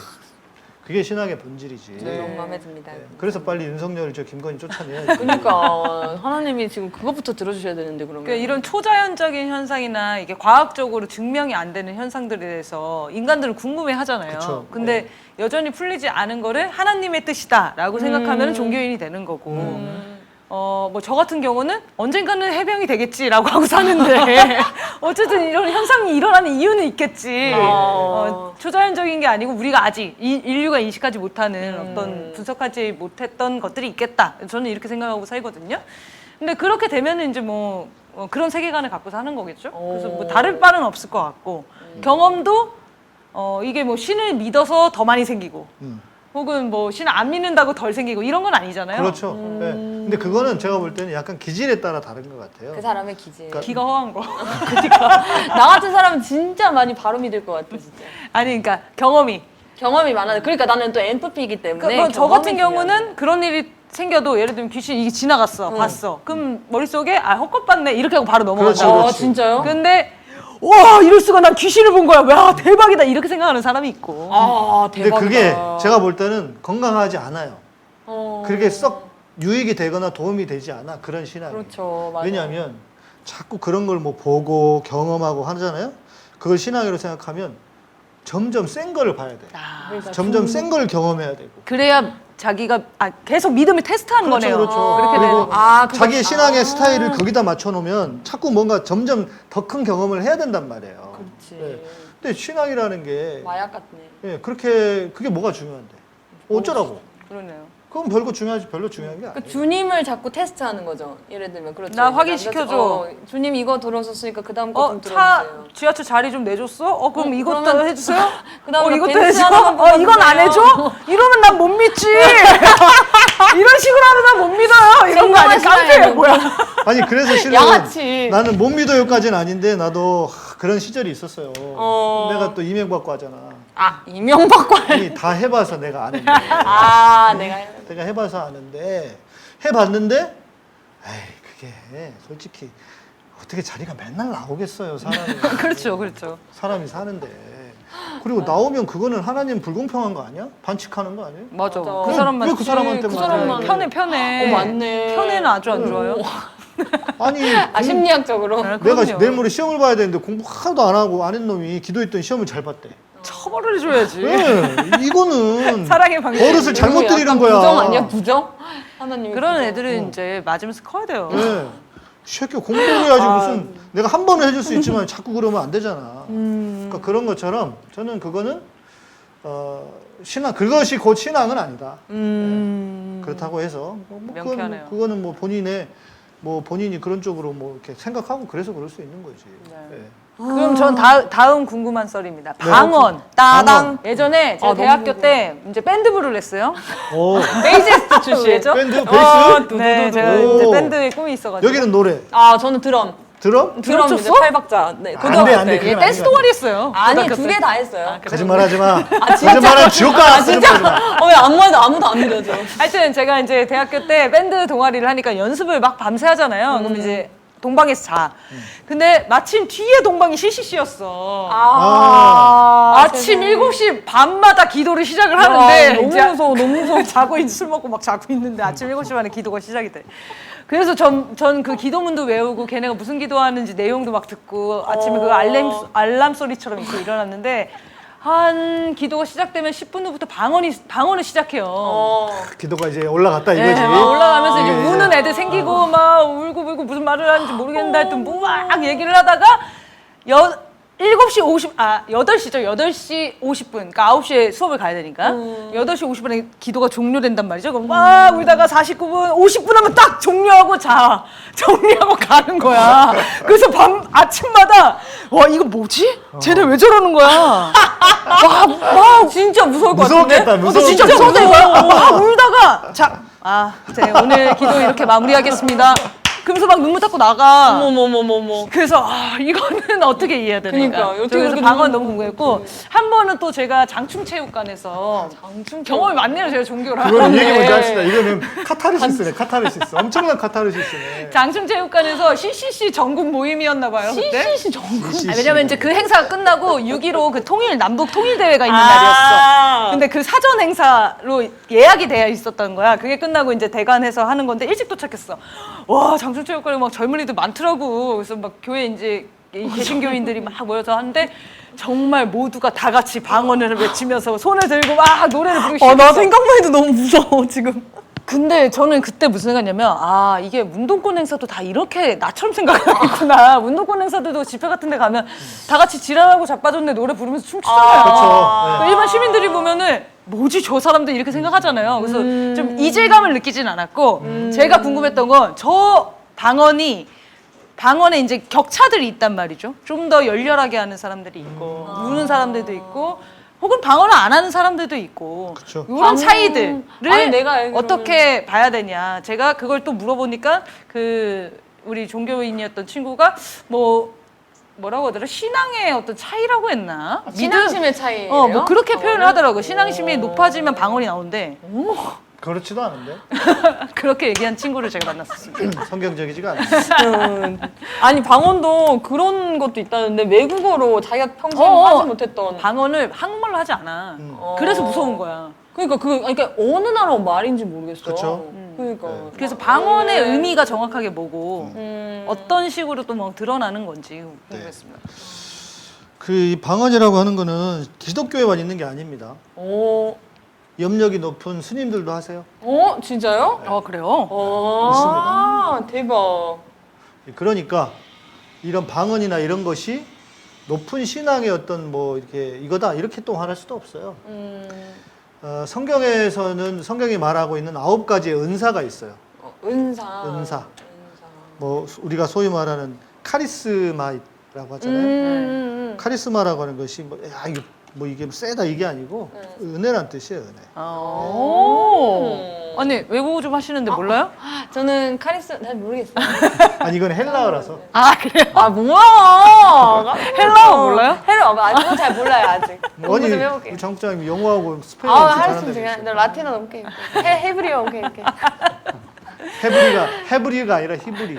그게 신앙의 본질이지. 너무 마음에 듭니다. 네. 그래서 빨리 윤석열을 김건희 쫓아내야지. 그러니까 하나님이 지금 그것부터 들어주셔야 되는데 그러면. 그러니까 이런 초자연적인 현상이나 이게 과학적으로 증명이 안 되는 현상들에 대해서 인간들은 궁금해 하잖아요. 그쵸. 근데 여전히 풀리지 않은 거를 하나님의 뜻이다라고 생각하면 종교인이 되는 거고. 뭐 저 같은 경우는 언젠가는 해병이 되겠지라고 하고 사는데 어쨌든 이런 현상이 일어나는 이유는 있겠지. 초자연적인 게 아니고 우리가 아직 인류가 인식하지 못하는 어떤 분석하지 못했던 것들이 있겠다. 저는 이렇게 생각하고 살거든요. 근데 그렇게 되면은 이제 뭐 그런 세계관을 갖고 사는 거겠죠. 그래서 뭐 다를 바는 없을 것 같고 경험도 이게 뭐 신을 믿어서 더 많이 생기고. 혹은 뭐 신을 안 믿는다고 덜 생기고 이런 건 아니잖아요. 그렇죠. 네. 근데 그거는 제가 볼 때는 약간 기질에 따라 다른 것 같아요. 그 사람의 기질. 기가 허한 거. 나 같은 사람은 진짜 많이 바로 믿을 것 같아 진짜. 아니 그러니까 경험이. 경험이 많아. 그러니까 나는 또 NFP이기 때문에. 뭐 저 같은 경험이 경우는 중요해. 그런 일이 생겨도 예를 들면 귀신 이게 지나갔어, 봤어. 그럼 머릿속에 헛것 봤네 이렇게 하고 바로 넘어가죠. 그렇죠, 그렇지. 진짜요? 근데 와 이럴 수가 난 귀신을 본 거야. 와 대박이다 이렇게 생각하는 사람이 있고. 아 근데 대박이다. 그게 제가 볼 때는 건강하지 않아요. 어. 그렇게 썩 유익이 되거나 도움이 되지 않아 그런 신앙이. 그렇죠. 맞아요. 왜냐하면 자꾸 그런 걸 뭐 보고 경험하고 하잖아요. 그걸 신앙으로 생각하면 점점 센 거를 봐야 돼. 그러니까 점점 센 걸 경험해야 되고. 그래야 자기가 계속 믿음을 테스트하는 그렇죠, 거네요. 그렇죠. 그렇게 그리고 되는. 그거- 자기의 신앙의 스타일을 거기다 맞춰놓으면 자꾸 뭔가 점점 더 큰 경험을 해야 된단 말이에요. 그렇지. 네. 근데 신앙이라는 게 마약 같네. 예, 그게 뭐가 중요한데? 어쩌라고? 그러네요. 그건 별거 중요하지 별로 중요한 게 아니에요. 그 주님을 자꾸 테스트하는 거죠. 예를 들면 그렇죠. 나 확인시켜줘. 주님 이거 들어섰으니까 그 다음 거 좀 차 들어주세요. 지하철 자리 좀 내줬어? 그럼 이것도 그러면- 해주세요? 그다음에 이것도 벤츠 해줘? 하나만 뽑아주세요. 이건 안 해줘? 이러면 난 못 믿지. 이런 식으로 하면 난 못 믿어요. 이런 거 아니야? 깡패야 뭐야? 아니 그래서 실은 양아치. 나는 못 믿어요까지는 아닌데 나도 그런 시절이 있었어요. 내가 또 이명박고 하잖아. 아 이명박과 아니, 다 해봐서 내가 아는데 내가 해봐서 아는데 해봤는데 에이 그게 솔직히 어떻게 자리가 맨날 나오겠어요 사람이. 그렇죠, 그렇죠. 사람이 사는데 그리고 나오면 그거는 하나님 불공평한 거 아니야? 반칙하는 거 아니에요? 맞아. 맞아. 그 사람만 왜 그 사람한테만 그 사람만 그래? 편해. 맞네. 편해는 아주 안 좋아요. 아니 심리학적으로. 아, 내가 그럼요. 내일 모레 시험을 봐야 되는데 공부 하나도 안 하고 안 한 놈이 기도했더니 시험을 잘 봤대. 처벌을 해줘야지. 네, 이거는 사랑의 방식. 버릇을 잘못 이거 들이는 약간 거야. 부정 아니야 부정? 하나님 그런 애들은 이제 맞으면서 커야 돼요. 네. 새끼 공부를 해야지 무슨 내가 한 번은 해줄 수 있지만 자꾸 그러면 안 되잖아. 그러니까 그런 것처럼 저는 그거는 신앙 그것이 곧 신앙은 아니다. 네. 그렇다고 해서 명쾌하네요. 그거는 뭐 본인이 그런 쪽으로 뭐 이렇게 생각하고 그래서 그럴 수 있는 거지. 네. 그럼 전 다음 궁금한 썰입니다. 네. 방언. 따당. 예전에 제가 너무 대학교 때 이제 밴드부를 했어요. 오, 베이시스트 출신이죠. 밴드 베이스 네, 제가 오. 이제 밴드에 꿈이 있어가지고. 여기는 노래 아 저는 드럼. 들어? 드럼 이제 쳤어? 팔박자. 네. 안 돼, 안 돼. 예, 그건 댄스 아니야. 동아리 했어요. 아니 고등학교 두 때. 개 다 했어요. 거짓말하지 마. 진짜? 거짓말하면 지옥 가. 거짓말하지 마. 왜 아무도 안 믿어줘. 하여튼 제가 이제 대학교 때 밴드 동아리를 하니까 연습을 막 밤새 하잖아요. 그럼 이제 동방에서 자. 근데 마침 뒤에 동방이 CCC였어. 아침 7시 반마다 기도를 시작을 하는데 너무 이제 무서워, 너무 무서워. 자고 술 먹고 막 자고 있는데 아침 7시 반에 기도가 시작이 돼. 그래서 전 그 기도문도 외우고 걔네가 무슨 기도하는지 내용도 막 듣고 아침에 그 알람 소리처럼 있고 일어났는데 한 기도가 시작되면 10분 후부터 방언을 시작해요. 기도가 이제 올라갔다 네, 이거지. 막 올라가면서 이제 이게 이제. 우는 애들 생기고 막 울고 무슨 말을 하는지 모르겠는데 하여튼 막 얘기를 하다가 8시죠. 8시 50분. 그러니까 9시에 수업을 가야 되니까. 8시 50분에 기도가 종료된단 말이죠. 그럼 막 울다가 49분, 50분 하면 딱 종료하고 정리하고 가는 거야. 그래서 아침마다 와, 이거 뭐지? 쟤네 왜 저러는 거야? 와, 진짜 무서울 것 무서웠겠다. 같은데? 무서웠겠다. 진짜 무서웠다. 막 울다가 네, 오늘 기도 이렇게 마무리하겠습니다. 그러면서 막 눈물 닦고 나가. 어머머머머머. 그래서 이거는 어떻게 이해해야 되는가. 그러니까, 어떻게 그래서 그렇게 방언 눈물 너무 궁금했고 한 번은 또 제가 장충체육관에서 경험이 많네요. 제가 종교를 그거는 하는데. 얘기 먼저 합시다. 이거는 카타르시스네. 카타르시스. 엄청난 카타르시스네. 장충체육관에서 CCC 전국 모임이었나 봐요. 그때. CCC 전국. 왜냐면 이제 그 행사가 끝나고 6.15 그 남북 통일 대회가 있는 아. 날이었어. 근데 그 사전 행사로 예약이 되어 있었던 거야. 그게 끝나고 이제 대관해서 하는 건데 일찍 도착했어. 와, 장충체육관에 막 젊은이들 많더라고. 그래서 막 교회 이제 개신교인들이 막 모여서 하는데 정말 모두가 다 같이 방언을 외치면서 손을 들고 막 노래를 부르기 시작했어. 나 생각만 해도 너무 무서워 지금. 근데 저는 그때 무슨 생각이냐면 아 이게 운동권 행사도 다 이렇게 나처럼 생각하겠구나. 운동권 행사들도 집회 같은 데 가면 다 같이 지랄하고 자빠졌네 노래 부르면서 춤추잖아요. 그렇죠. 네. 일반 시민들이 보면은 뭐지 저 사람들 이렇게 생각하잖아요. 그래서 좀 이질감을 느끼진 않았고 제가 궁금했던 건 저 방언에 이제 격차들이 있단 말이죠. 좀 더 열렬하게 하는 사람들이 있고 우는 사람들도 있고 혹은 방언을 안 하는 사람들도 있고 그쵸. 이런 차이들을 아니, 내가 알기로는- 어떻게 봐야 되냐. 제가 그걸 또 물어보니까 그 우리 종교인이었던 친구가 뭐라고 하더라? 신앙의 어떤 차이라고 했나? 신앙심의 차이예요? 뭐 그렇게 표현을 하더라고. 신앙심이 높아지면 방언이 나온대. 그렇지도 않은데 그렇게 얘기한 친구를 제가 만났었습니다. 성경적이지가 않아요. 아니 방언도 그런 것도 있다는데 외국어로 자기가 평생 하지 못했던 방언을 한국말로 하지 않아. 어. 그래서 무서운 거야. 그러니까 어느 나라 말인지 모르겠어. 그쵸. 그러니까. 그래서 방언의 의미가 정확하게 뭐고 음. 어떤 식으로 또 뭐 드러나는 건지 궁금했습니다. 그 이 방언이라고 하는 거는 기독교에만 있는 게 아닙니다. 염력이 높은 스님들도 하세요. 진짜요? 그래요? 대박. 그러니까 이런 방언이나 이런 것이 높은 신앙의 어떤 뭐 이렇게 이거다 이렇게 또 말할 수도 없어요. 성경에서는 성경이 말하고 있는 9가지의 은사가 있어요. 은사. 뭐 우리가 소위 말하는 카리스마라고 하잖아요. 카리스마라고 하는 것이 이게 세다 이게 아니고 은혜란 뜻이에요. 은혜. 아니 외국어 좀 하시는데 몰라요? 저는 카리스 잘 모르겠어요. 아니 이건 헬라어라서. 그래요? 뭐야? 헬라어 몰라요? 그거 잘 몰라요 아직. 공부 좀 해볼게요. 우리 장국장님 영어하고 스페인어 엄청 할수 잘한다고 있어. 나 라틴어 오케이. 헤브리어 오케이. 헤브리가 아니라 히브리.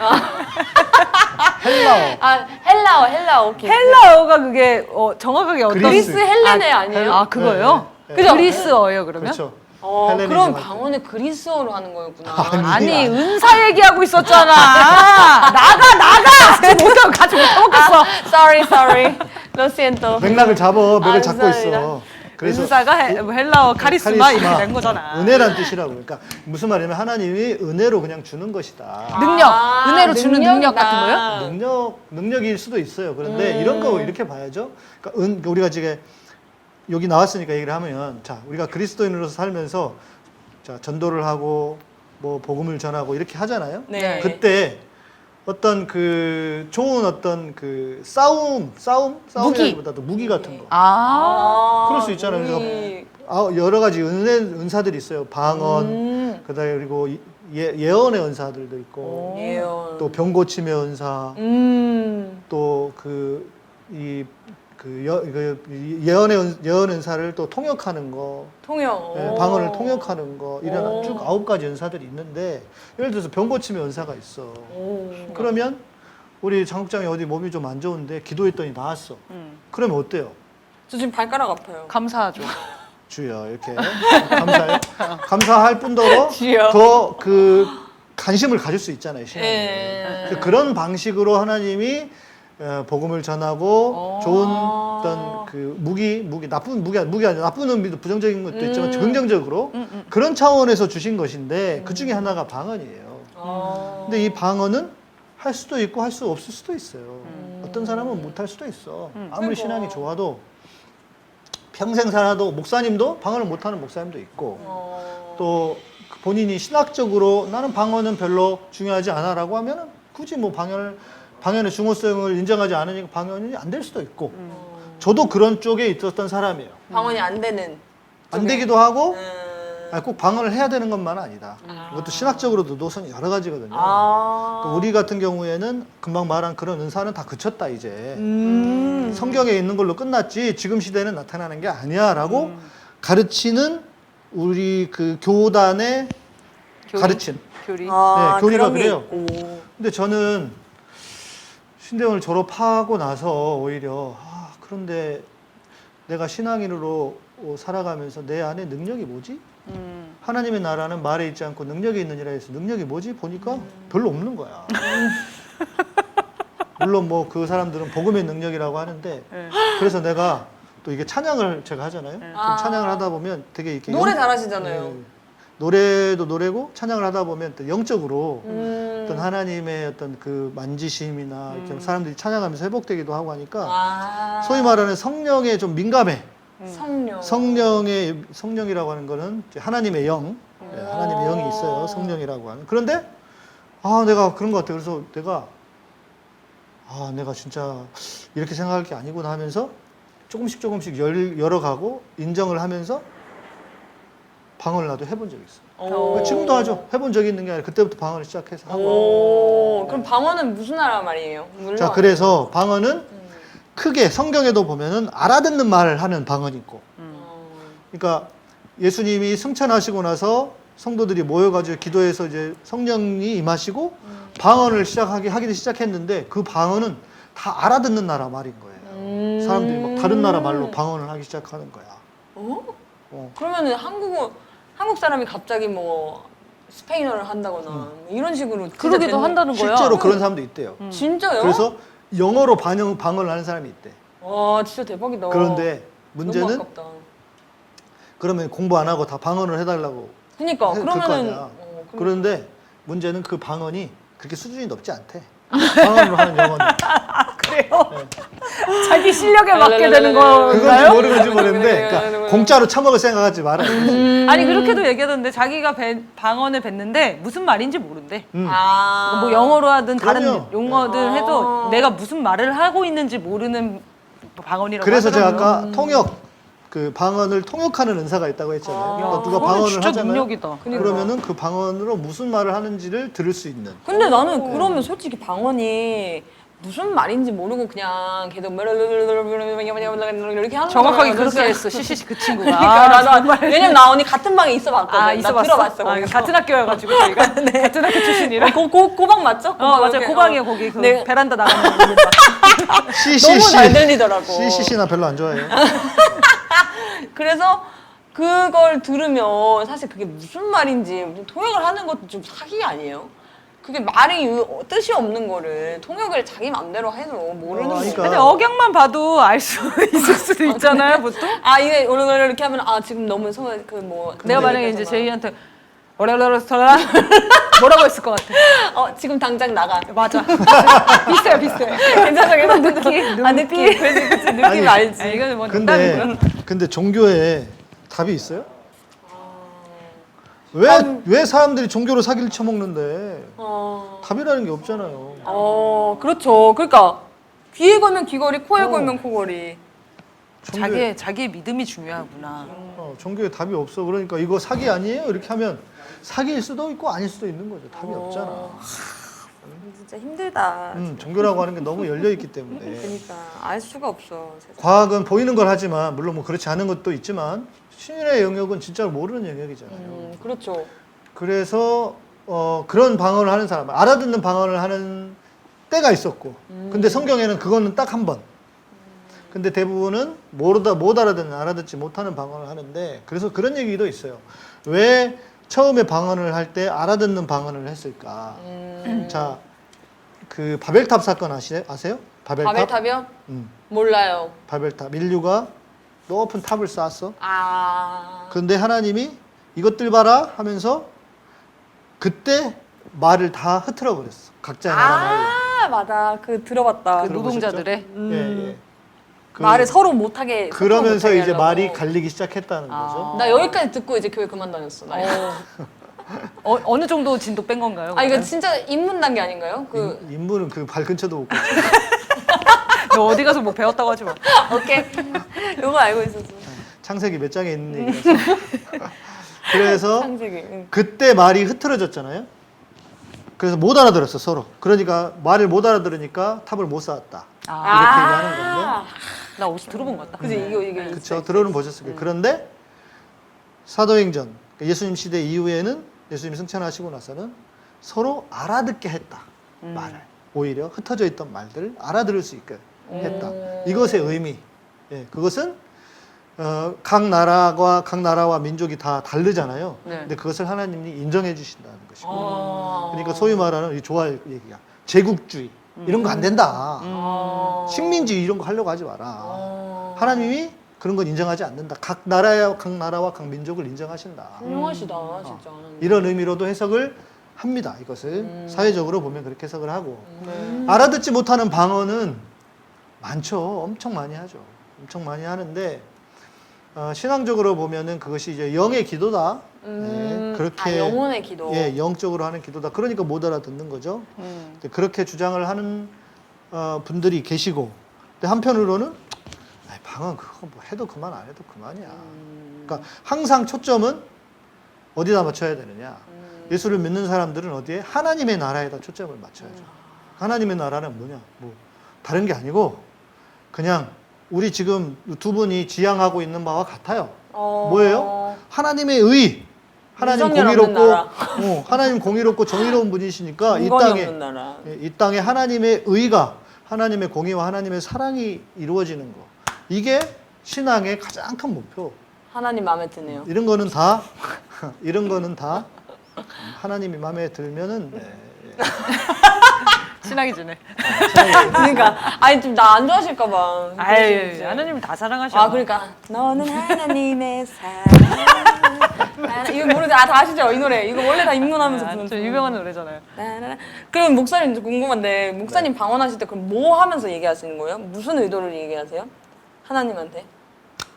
헬라어. 헬라어 오케이. 헬라어가 그게 정확하게 어떤 그리스. 헬레네 아니에요? 그거요? 네. 그죠? 그리스어예요 그러면? 그렇죠. 그럼 헬레니즘 할 때. 방언을 그리스어로 하는 거였구나. 아니 은사 얘기하고 있었잖아. 나가 지금 못하고 같이 못하겠어. Sorry. Lo siento. 맥락을 맥을 잡고 감사합니다. 있어. 그래서 은사가 헬라어 카리스마 이렇게 된 거잖아. 은혜란 뜻이라고. 그러니까 무슨 말이냐면 하나님이 은혜로 그냥 주는 것이다. 은혜로 주는 능력 같은 거요? 능력일 수도 있어요. 그런데 이런 거 이렇게 봐야죠. 그러니까 우리가 지금 여기 나왔으니까 얘기를 하면 자, 우리가 그리스도인으로서 살면서 자, 전도를 하고 뭐 복음을 전하고 이렇게 하잖아요. 네. 그때 어떤 그 좋은 어떤 그 싸움이라기보다도 무기 같은 거. 그럴 수 있잖아요. 그래서 여러 가지 은사들이 있어요. 방언, 그다음에 그리고 예언의 은사들도 있고, 예언. 또 병 고침의 은사, 또 예언 은사를 또 통역하는 거, 통역. 방언을 통역하는 거, 이런 쭉 9가지 은사들이 있는데, 예를 들어서 병 고침의 은사가 있어. 그러면 우리 장국장이 어디 몸이 좀 안 좋은데 기도했더니 나았어. 그러면 어때요? 저 지금 발가락 아파요. 감사하죠. 주여 이렇게 감사해요. 감사할 뿐더러 주여. 더 그 관심을 가질 수 있잖아요. 신앙에. 예. 그런 방식으로 하나님이 복음을 전하고 좋은 어떤 그 나쁜 아니라 나쁜 의미도 부정적인 것도 있지만 긍정적으로 그런 차원에서 주신 것인데 그 중에 하나가 방언이에요. 근데 이 방언은 할 수도 있고 할 수 없을 수도 있어요. 어떤 사람은 못 할 수도 있어. 아무리 신앙이 좋아도 평생 살아도 목사님도 방언을 못하는 목사님도 있고 또 본인이 신학적으로 나는 방언은 별로 중요하지 않아라고 하면은 굳이 뭐 방언의 중요성을 인정하지 않으니까 방언이 안 될 수도 있고 저도 그런 쪽에 있었던 사람이에요. 방언이 안 되는. 안 되기도 하고 꼭 방언을 해야 되는 것만은 아니다. 이것도 신학적으로도 노선이 여러 가지거든요. 그러니까 우리 같은 경우에는 금방 말한 그런 은사는 다 그쳤다 이제. 성경에 있는 걸로 끝났지 지금 시대는 나타나는 게 아니야라고 가르치는 우리 그 교단의 가르침. 교리. 네, 교리가 그런 게 그래요. 있고. 근데 저는 신대원을 졸업하고 나서 오히려 그런데 내가 신앙인으로 살아가면서 내 안에 능력이 뭐지? 하나님의 나라는 말에 있지 않고 능력이 있느니라 해서 능력이 뭐지? 보니까 별로 없는 거야. 물론 뭐 그 사람들은 복음의 능력이라고 하는데 그래서 내가 또 이게 찬양을 제가 하잖아요. 좀 찬양을 하다 보면 되게 이렇게 노래 잘하시잖아요. 노래도 노래고 찬양을 하다 보면 또 영적으로 어떤 하나님의 어떤 그 만지심이나 이렇게 사람들이 찬양하면서 회복되기도 하고 하니까 아. 소위 말하는 성령에 좀 민감해. 성령. 성령이라고 하는 거는 이제 하나님의 영, 예, 하나님의 영이 있어요. 성령이라고 하는. 그런데 내가 그런 것 같아. 그래서 내가 진짜 이렇게 생각할 게 아니구나 하면서 조금씩 열어가고 인정을 하면서 방언을 나도 해본 적이 있어요. 지금도 하죠. 해본 적이 있는 게 아니라 그때부터 방언을 시작해서 하고. 오, 그럼 방언은 무슨 나라 말이에요? 물론. 자, 그래서 방언은 크게 성경에도 보면은 알아듣는 말을 하는 방언이 있고. 그러니까 예수님이 승천하시고 나서 성도들이 모여가지고 기도해서 이제 성령이 임하시고 방언을 하기 시작했는데 그 방언은 다 알아듣는 나라 말인 거예요. 사람들이 막 다른 나라 말로 방언을 하기 시작하는 거야. 그러면은 한국 사람이 갑자기 뭐 스페인어를 한다거나 뭐 이런 식으로 그러기도 한다는 거야. 실제로 그런 사람도 있대요. 진짜요? 그래서 영어로 방언을 하는 사람이 있대. 와, 진짜 대박이다. 그런데 너무 문제는 아깝다. 그러면 공부 안 하고 다 방언을 해달라고. 그니까 그럴 그러면은 거 아니야. 그럼- 그런데 문제는 그 방언이 그렇게 수준이 높지 않대. 방언으로 하는 영어는. 그래요? 자기 실력에 맞게 되는 그건지 건가요? 모르는지 모르는데 그러니까 공짜로 처먹을 생각하지 마라. 아니 그렇게도 얘기하던데 자기가 방언을 뱉는데 무슨 말인지 모른대. 아. 뭐 영어로 하든 다른 그럼요. 용어든 해도 내가 무슨 말을 하고 있는지 모르는 방언이라고 그래서 제가 하더라고요. 아까 통역 그 방언을 통역하는 은사가 있다고 했잖아요. 그러니까 누가 그거는 방언을 진짜 하잖아요. 능력이다. 그러면은 그 방언으로 무슨 말을 하는지를 들을 수 있는. 근데 나는 그러면 솔직히 방언이 무슨 말인지 모르고 그냥 계속 이렇게 하는 정확하게 거예요. 그렇게 그래서- 했어 시시시 그 친구가. 그러니까 왜냐면 나 언니 같은 방에 있어봤거든. 나 있어봤어? 들어봤어. 아, 거기서. 같은 학교여가지고 저희가 같은 학교 출신이라. 고방 맞죠? 맞아요. 이렇게. 고방이에요 거기 그 네. 베란다 나가는 거. 너무 잘 들리더라고. CC나 별로 안 좋아해요. 그래서 그걸 들으면 사실 그게 무슨 말인지 통역을 하는 것도 좀 사기 아니에요? 그게 뜻이 없는 거를 통역을 자기 맘대로 해도 모르는 거예요. 그러니까. 근데 억양만 봐도 알 수 있을 수도 있잖아요 보통. 이게 오늘 이렇게 하면 지금 너무 그뭐 내가 만약에 이제 제이한테 오라라라라 뭐라고 했을 것 같아. 지금 당장 나가. 맞아. 비슷해. 괜찮아. 느낌. 느낌. 그치, 느낌 알지. 이거는 뭐 근데 농담이고요. 근데 종교에 답이 있어요? 왜 사람들이 종교로 사기를 쳐먹는데 답이라는 게 없잖아요. 그렇죠. 그러니까 귀에 걸면 귀걸이, 코에 걸면 코걸이. 자기의 믿음이 중요하구나. 종교에 답이 없어. 그러니까 이거 사기 아니에요? 이렇게 하면 사기일 수도 있고 아닐 수도 있는 거죠. 답이 없잖아. 진짜 힘들다. 종교라고 하는 게 너무 열려 있기 때문에. 그러니까 알 수가 없어. 세상에. 과학은 보이는 걸 하지만 물론 뭐 그렇지 않은 것도 있지만 신의 영역은 진짜로 모르는 영역이잖아요. 그렇죠. 그래서 그런 방언을 하는 사람, 알아듣는 방언을 하는 때가 있었고, 근데 성경에는 그거는 딱 한 번. 근데 대부분은 못 알아듣는, 알아듣지 못하는 방언을 하는데, 그래서 그런 얘기도 있어요. 왜 처음에 방언을 할 때 알아듣는 방언을 했을까? 자, 그 바벨탑 사건 아세요? 바벨탑이요? 몰라요. 바벨탑. 인류가 높은 탑을 쌓았어. 아. 근데 하나님이 이것들 봐라 하면서 그때 말을 다 흐트러 버렸어. 각자의 나라 말로. 맞아. 들어봤다. 그 노동자들의. 예. 말을 서로 못하게. 그러면서 소통 못하게 이제 하려고. 말이 갈리기 시작했다는 거죠. 나 여기까지 듣고 이제 교회 그만 다녔어. 나. 어느 정도 진도 뺀 건가요? 이거 그러면? 진짜 입문 단계 아닌가요? 인물은 그 발 근처도 못 갔죠. 너 어디 가서 뭐 배웠다고 하지 마. 오케이. 이거 알고 있었어. 창세기 몇 장에 있는 얘기라서. 그래서 창세기. 응. 그때 말이 흐트러졌잖아요. 그래서 못 알아들었어 서로. 그러니까 말을 못 알아들으니까 탑을 못 쌓았다. 이렇게 얘기하는 건데. 나 어디서 들어본 것 같다. 그지 이게 그렇죠. 들어는 보셨을 거예요. 그런데 사도행전 예수님 시대 이후에는 예수님 승천하시고 나서는 서로 알아듣게 했다. 말을. 오히려 흩어져 있던 말들을 알아들을 수 있게 했다. 이것의 의미. 예, 그것은 각 나라와 민족이 다 다르잖아요. 네. 근데 그것을 하나님이 인정해 주신다는 것이고. 그러니까 소위 말하는 이 좋아할 얘기야. 제국주의 이런 거 안 된다. 식민지 이런 거 하려고 하지 마라. 하나님이 그런 건 인정하지 않는다. 각 나라와 각 민족을 인정하신다. 훌륭하시다 진짜. 이런 의미로도 해석을 합니다. 이것을 사회적으로 보면 그렇게 해석을 하고 알아듣지 못하는 방언은 많죠. 엄청 많이 하죠. 엄청 많이 하는데 신앙적으로 보면은 그것이 이제 영의 기도다. 네, 그렇게 영혼의 기도. 예, 영적으로 하는 기도다. 그러니까 못 알아듣는 거죠. 그렇게 주장을 하는 분들이 계시고, 근데 한편으로는 아이, 방언 그거 뭐 해도 그만 안 해도 그만이야. 그러니까 항상 초점은 어디다 맞춰야 되느냐. 예수를 믿는 사람들은 어디에? 하나님의 나라에다 초점을 맞춰야죠. 하나님의 나라는 뭐냐? 뭐 다른 게 아니고 그냥 우리 지금 두 분이 지향하고 있는 바와 같아요. 뭐예요? 하나님의 의. 하나님 유전열 없는 공의롭고, 나라. 하나님 공의롭고 정의로운 분이시니까 이 인권이 땅에, 없는 나라. 이 땅에 하나님의 의가, 하나님의 공의와 하나님의 사랑이 이루어지는 거. 이게 신앙의 가장 큰 목표. 하나님 마음에 드네요. 이런 거는 다 하나님이 마음에 들면은, 네. 친하게 지내. 그러니까 아니 좀 나 안 좋아하실까봐. 아유, 하나님을 다 사랑하셔. 아 그러니까 너는 하나님의 사랑. 이거 모르죠? 다 아시죠? 이 노래. 이거 원래 다 입문하면서 부르는. 저 유명한 노래잖아요. 그럼 목사님 이제 궁금한데 목사님 방언하실 때 그럼 뭐 하면서 얘기하시는 거예요? 무슨 의도를 얘기하세요? 하나님한테?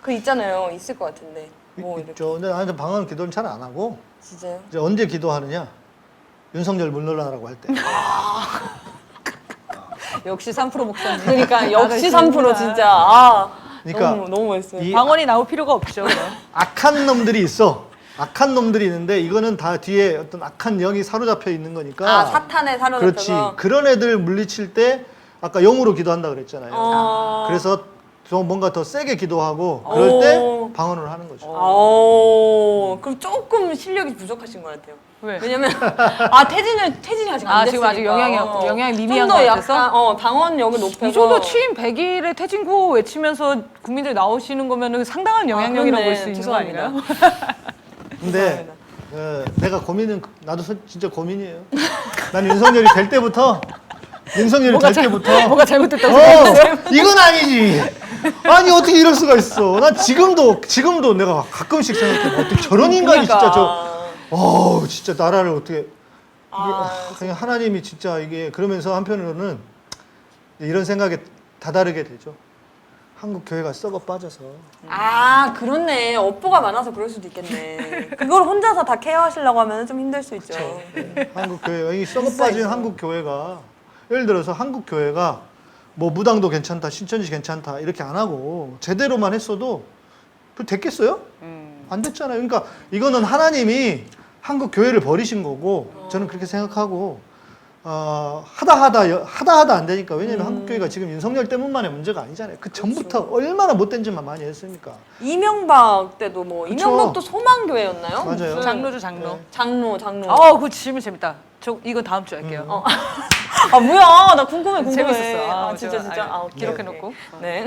그 있잖아요. 있을 것 같은데. 뭐 이렇게. 있죠. 근데 나는 방언 기도는 잘 안 하고, 진짜요? 이제 언제 기도하느냐? 윤석열 물러나라고 할 때. 역시 3% 목사님. 그러니까 역시 3% 진짜. 아 그러니까 너무 멋있어요. 이 방언이 나올 필요가 없죠. 그럼. 악한 놈들이 있어. 악한 놈들이 있는데 이거는 다 뒤에 어떤 악한 영이 사로잡혀 있는 거니까. 아 사탄에 그렇지. 사로잡혀서. 그런 애들 물리칠 때 아까 영으로 기도한다 그랬잖아요. 그래서 좀 뭔가 더 세게 기도하고 그럴 때 방언을 하는 거죠. 그럼 조금 실력이 부족하신 것 같아요. 왜? 왜냐면 태진이 아직 안 됐으니까. 지금 아직 영향이 미미한 좀더 것 같아서? 약간 방언력을 높여서 이 정도 취임 100일에 퇴진구 외치면서 국민들 나오시는 거면은 상당한 영향력이라고 볼 수 있는 거 아닌가요? 근데 내가 고민은 나도 진짜 고민이에요. 난 윤석열이 될 때부터 뭐가 잘못됐다고 생각하세요? 이건 아니지. 아니 어떻게 이럴 수가 있어. 난 지금도 내가 가끔씩 생각해. 어떻게 저런 인간이 진짜 진짜 나라를 어떻게 그냥 하나님이 진짜 이게 그러면서 한편으로는 이런 생각에 다다르게 되죠. 한국 교회가 썩어 빠져서. 그렇네. 업보가 많아서 그럴 수도 있겠네. 그걸 혼자서 다 케어하시려고 하면 좀 힘들 수 있죠. 네. 한국 교회가 이 썩어 빠진 한국 교회가 예를 들어서 한국 교회가 뭐 무당도 괜찮다, 신천지 괜찮다 이렇게 안 하고 제대로만 했어도 그 됐겠어요? 안 됐잖아요. 그러니까 이거는 하나님이 한국 교회를 버리신 거고 저는 그렇게 생각하고 하다 안 되니까. 왜냐면 한국 교회가 지금 윤석열 때문만의 문제가 아니잖아요. 그 전부터 얼마나 못된 짓만 많이 했습니까? 이명박 때도 뭐 그쵸. 이명박도 소망교회였나요? 맞아요. 무슨- 장로죠, 장로. 네. 장로. 그거 질문 재밌다. 이거 다음 주에 할게요. 뭐야? 나 궁금해. 재밌었어. 진짜. 기록해놓고. 네.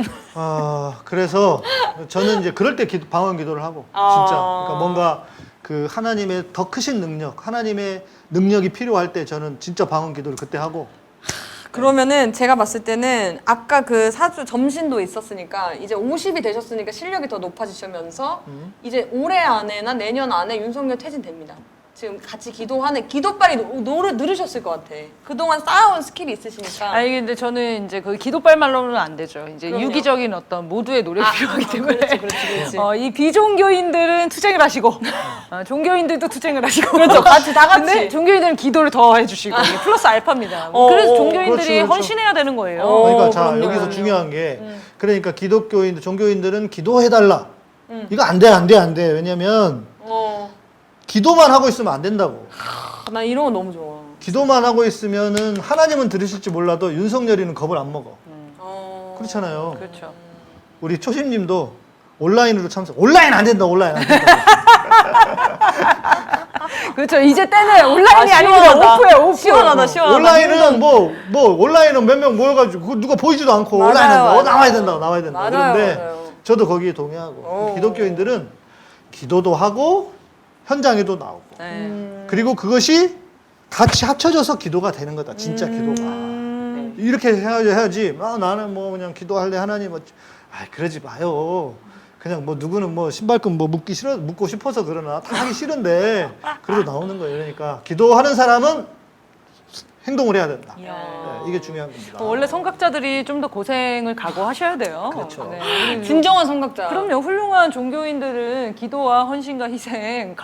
그래서 저는 이제 그럴 때 방언 기도를 하고 진짜 그러니까 뭔가 그 하나님의 더 크신 능력, 하나님의 능력이 필요할 때 저는 진짜 방언 기도를 그때 하고. 그러면은 제가 봤을 때는 아까 그 사주 점신도 있었으니까 이제 50이 되셨으니까 실력이 더 높아지시면서 이제 올해 안에나 내년 안에 윤석열 퇴진됩니다. 지금 같이 기도하는 기도빨이 늘으셨을 것 같아. 그동안 쌓아온 스킬이 있으시니까. 아니 근데 저는 이제 그 기도빨말로는 안 되죠. 이제 그럼요. 유기적인 어떤 모두의 노력이 필요하기 때문에. 그렇지. 이 비종교인들은 투쟁을 하시고 종교인들도 투쟁을 하시고. 그렇죠. 다 같이. 근데 종교인들은 기도를 더 해주시고 이게 플러스 알파입니다. 그래서 종교인들이 그렇죠. 헌신해야 되는 거예요. 그러니까 자 그럼요. 여기서 중요한 게 그러니까 기독교인들, 종교인들은 기도해달라. 이거 안 돼. 왜냐면 기도만 하고 있으면 안 된다고. 난 이런 거 너무 좋아. 기도만 하고 있으면은 하나님은 들으실지 몰라도 윤석열이는 겁을 안 먹어. 그렇잖아요. 그렇죠. 우리 초심님도 온라인으로 참석. 온라인 안 된다. 그렇죠. 이제 때는 온라인이 아니고 시원하다. 오프예요. 오프. 시원하다. 온라인은 온라인은 몇 명 모여가지고 그거 누가 보이지도 않고 맞아요, 온라인은 맞아요. 나와야 된다. 맞아요, 그런데 맞아요. 저도 거기에 동의하고 기독교인들은 기도도 하고 현장에도 나오고 그리고 그것이 같이 합쳐져서 기도가 되는 거다. 진짜 기도가. 이렇게 해야지. 나는 뭐 그냥 기도할래 하나님. 그러지 마요. 그냥 뭐 누구는 뭐 신발끈 뭐 묶고 싶어서 그러나 다 하기 싫은데 그래도 나오는 거예요. 그러니까 기도하는 사람은 행동을 해야 된다. 이야. 네, 이게 중요한 겁니다. 원래 성각자들이 좀 더 고생을 각오하셔야 돼요. 그렇죠. 네. 진정한 성각자. 그럼요. 훌륭한 종교인들은 기도와 헌신과 희생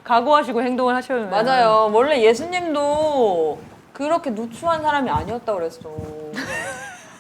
각오하시고 행동을 하셔야 돼요. 맞아요. 원래 예수님도 그렇게 누추한 사람이 아니었다고 그랬어.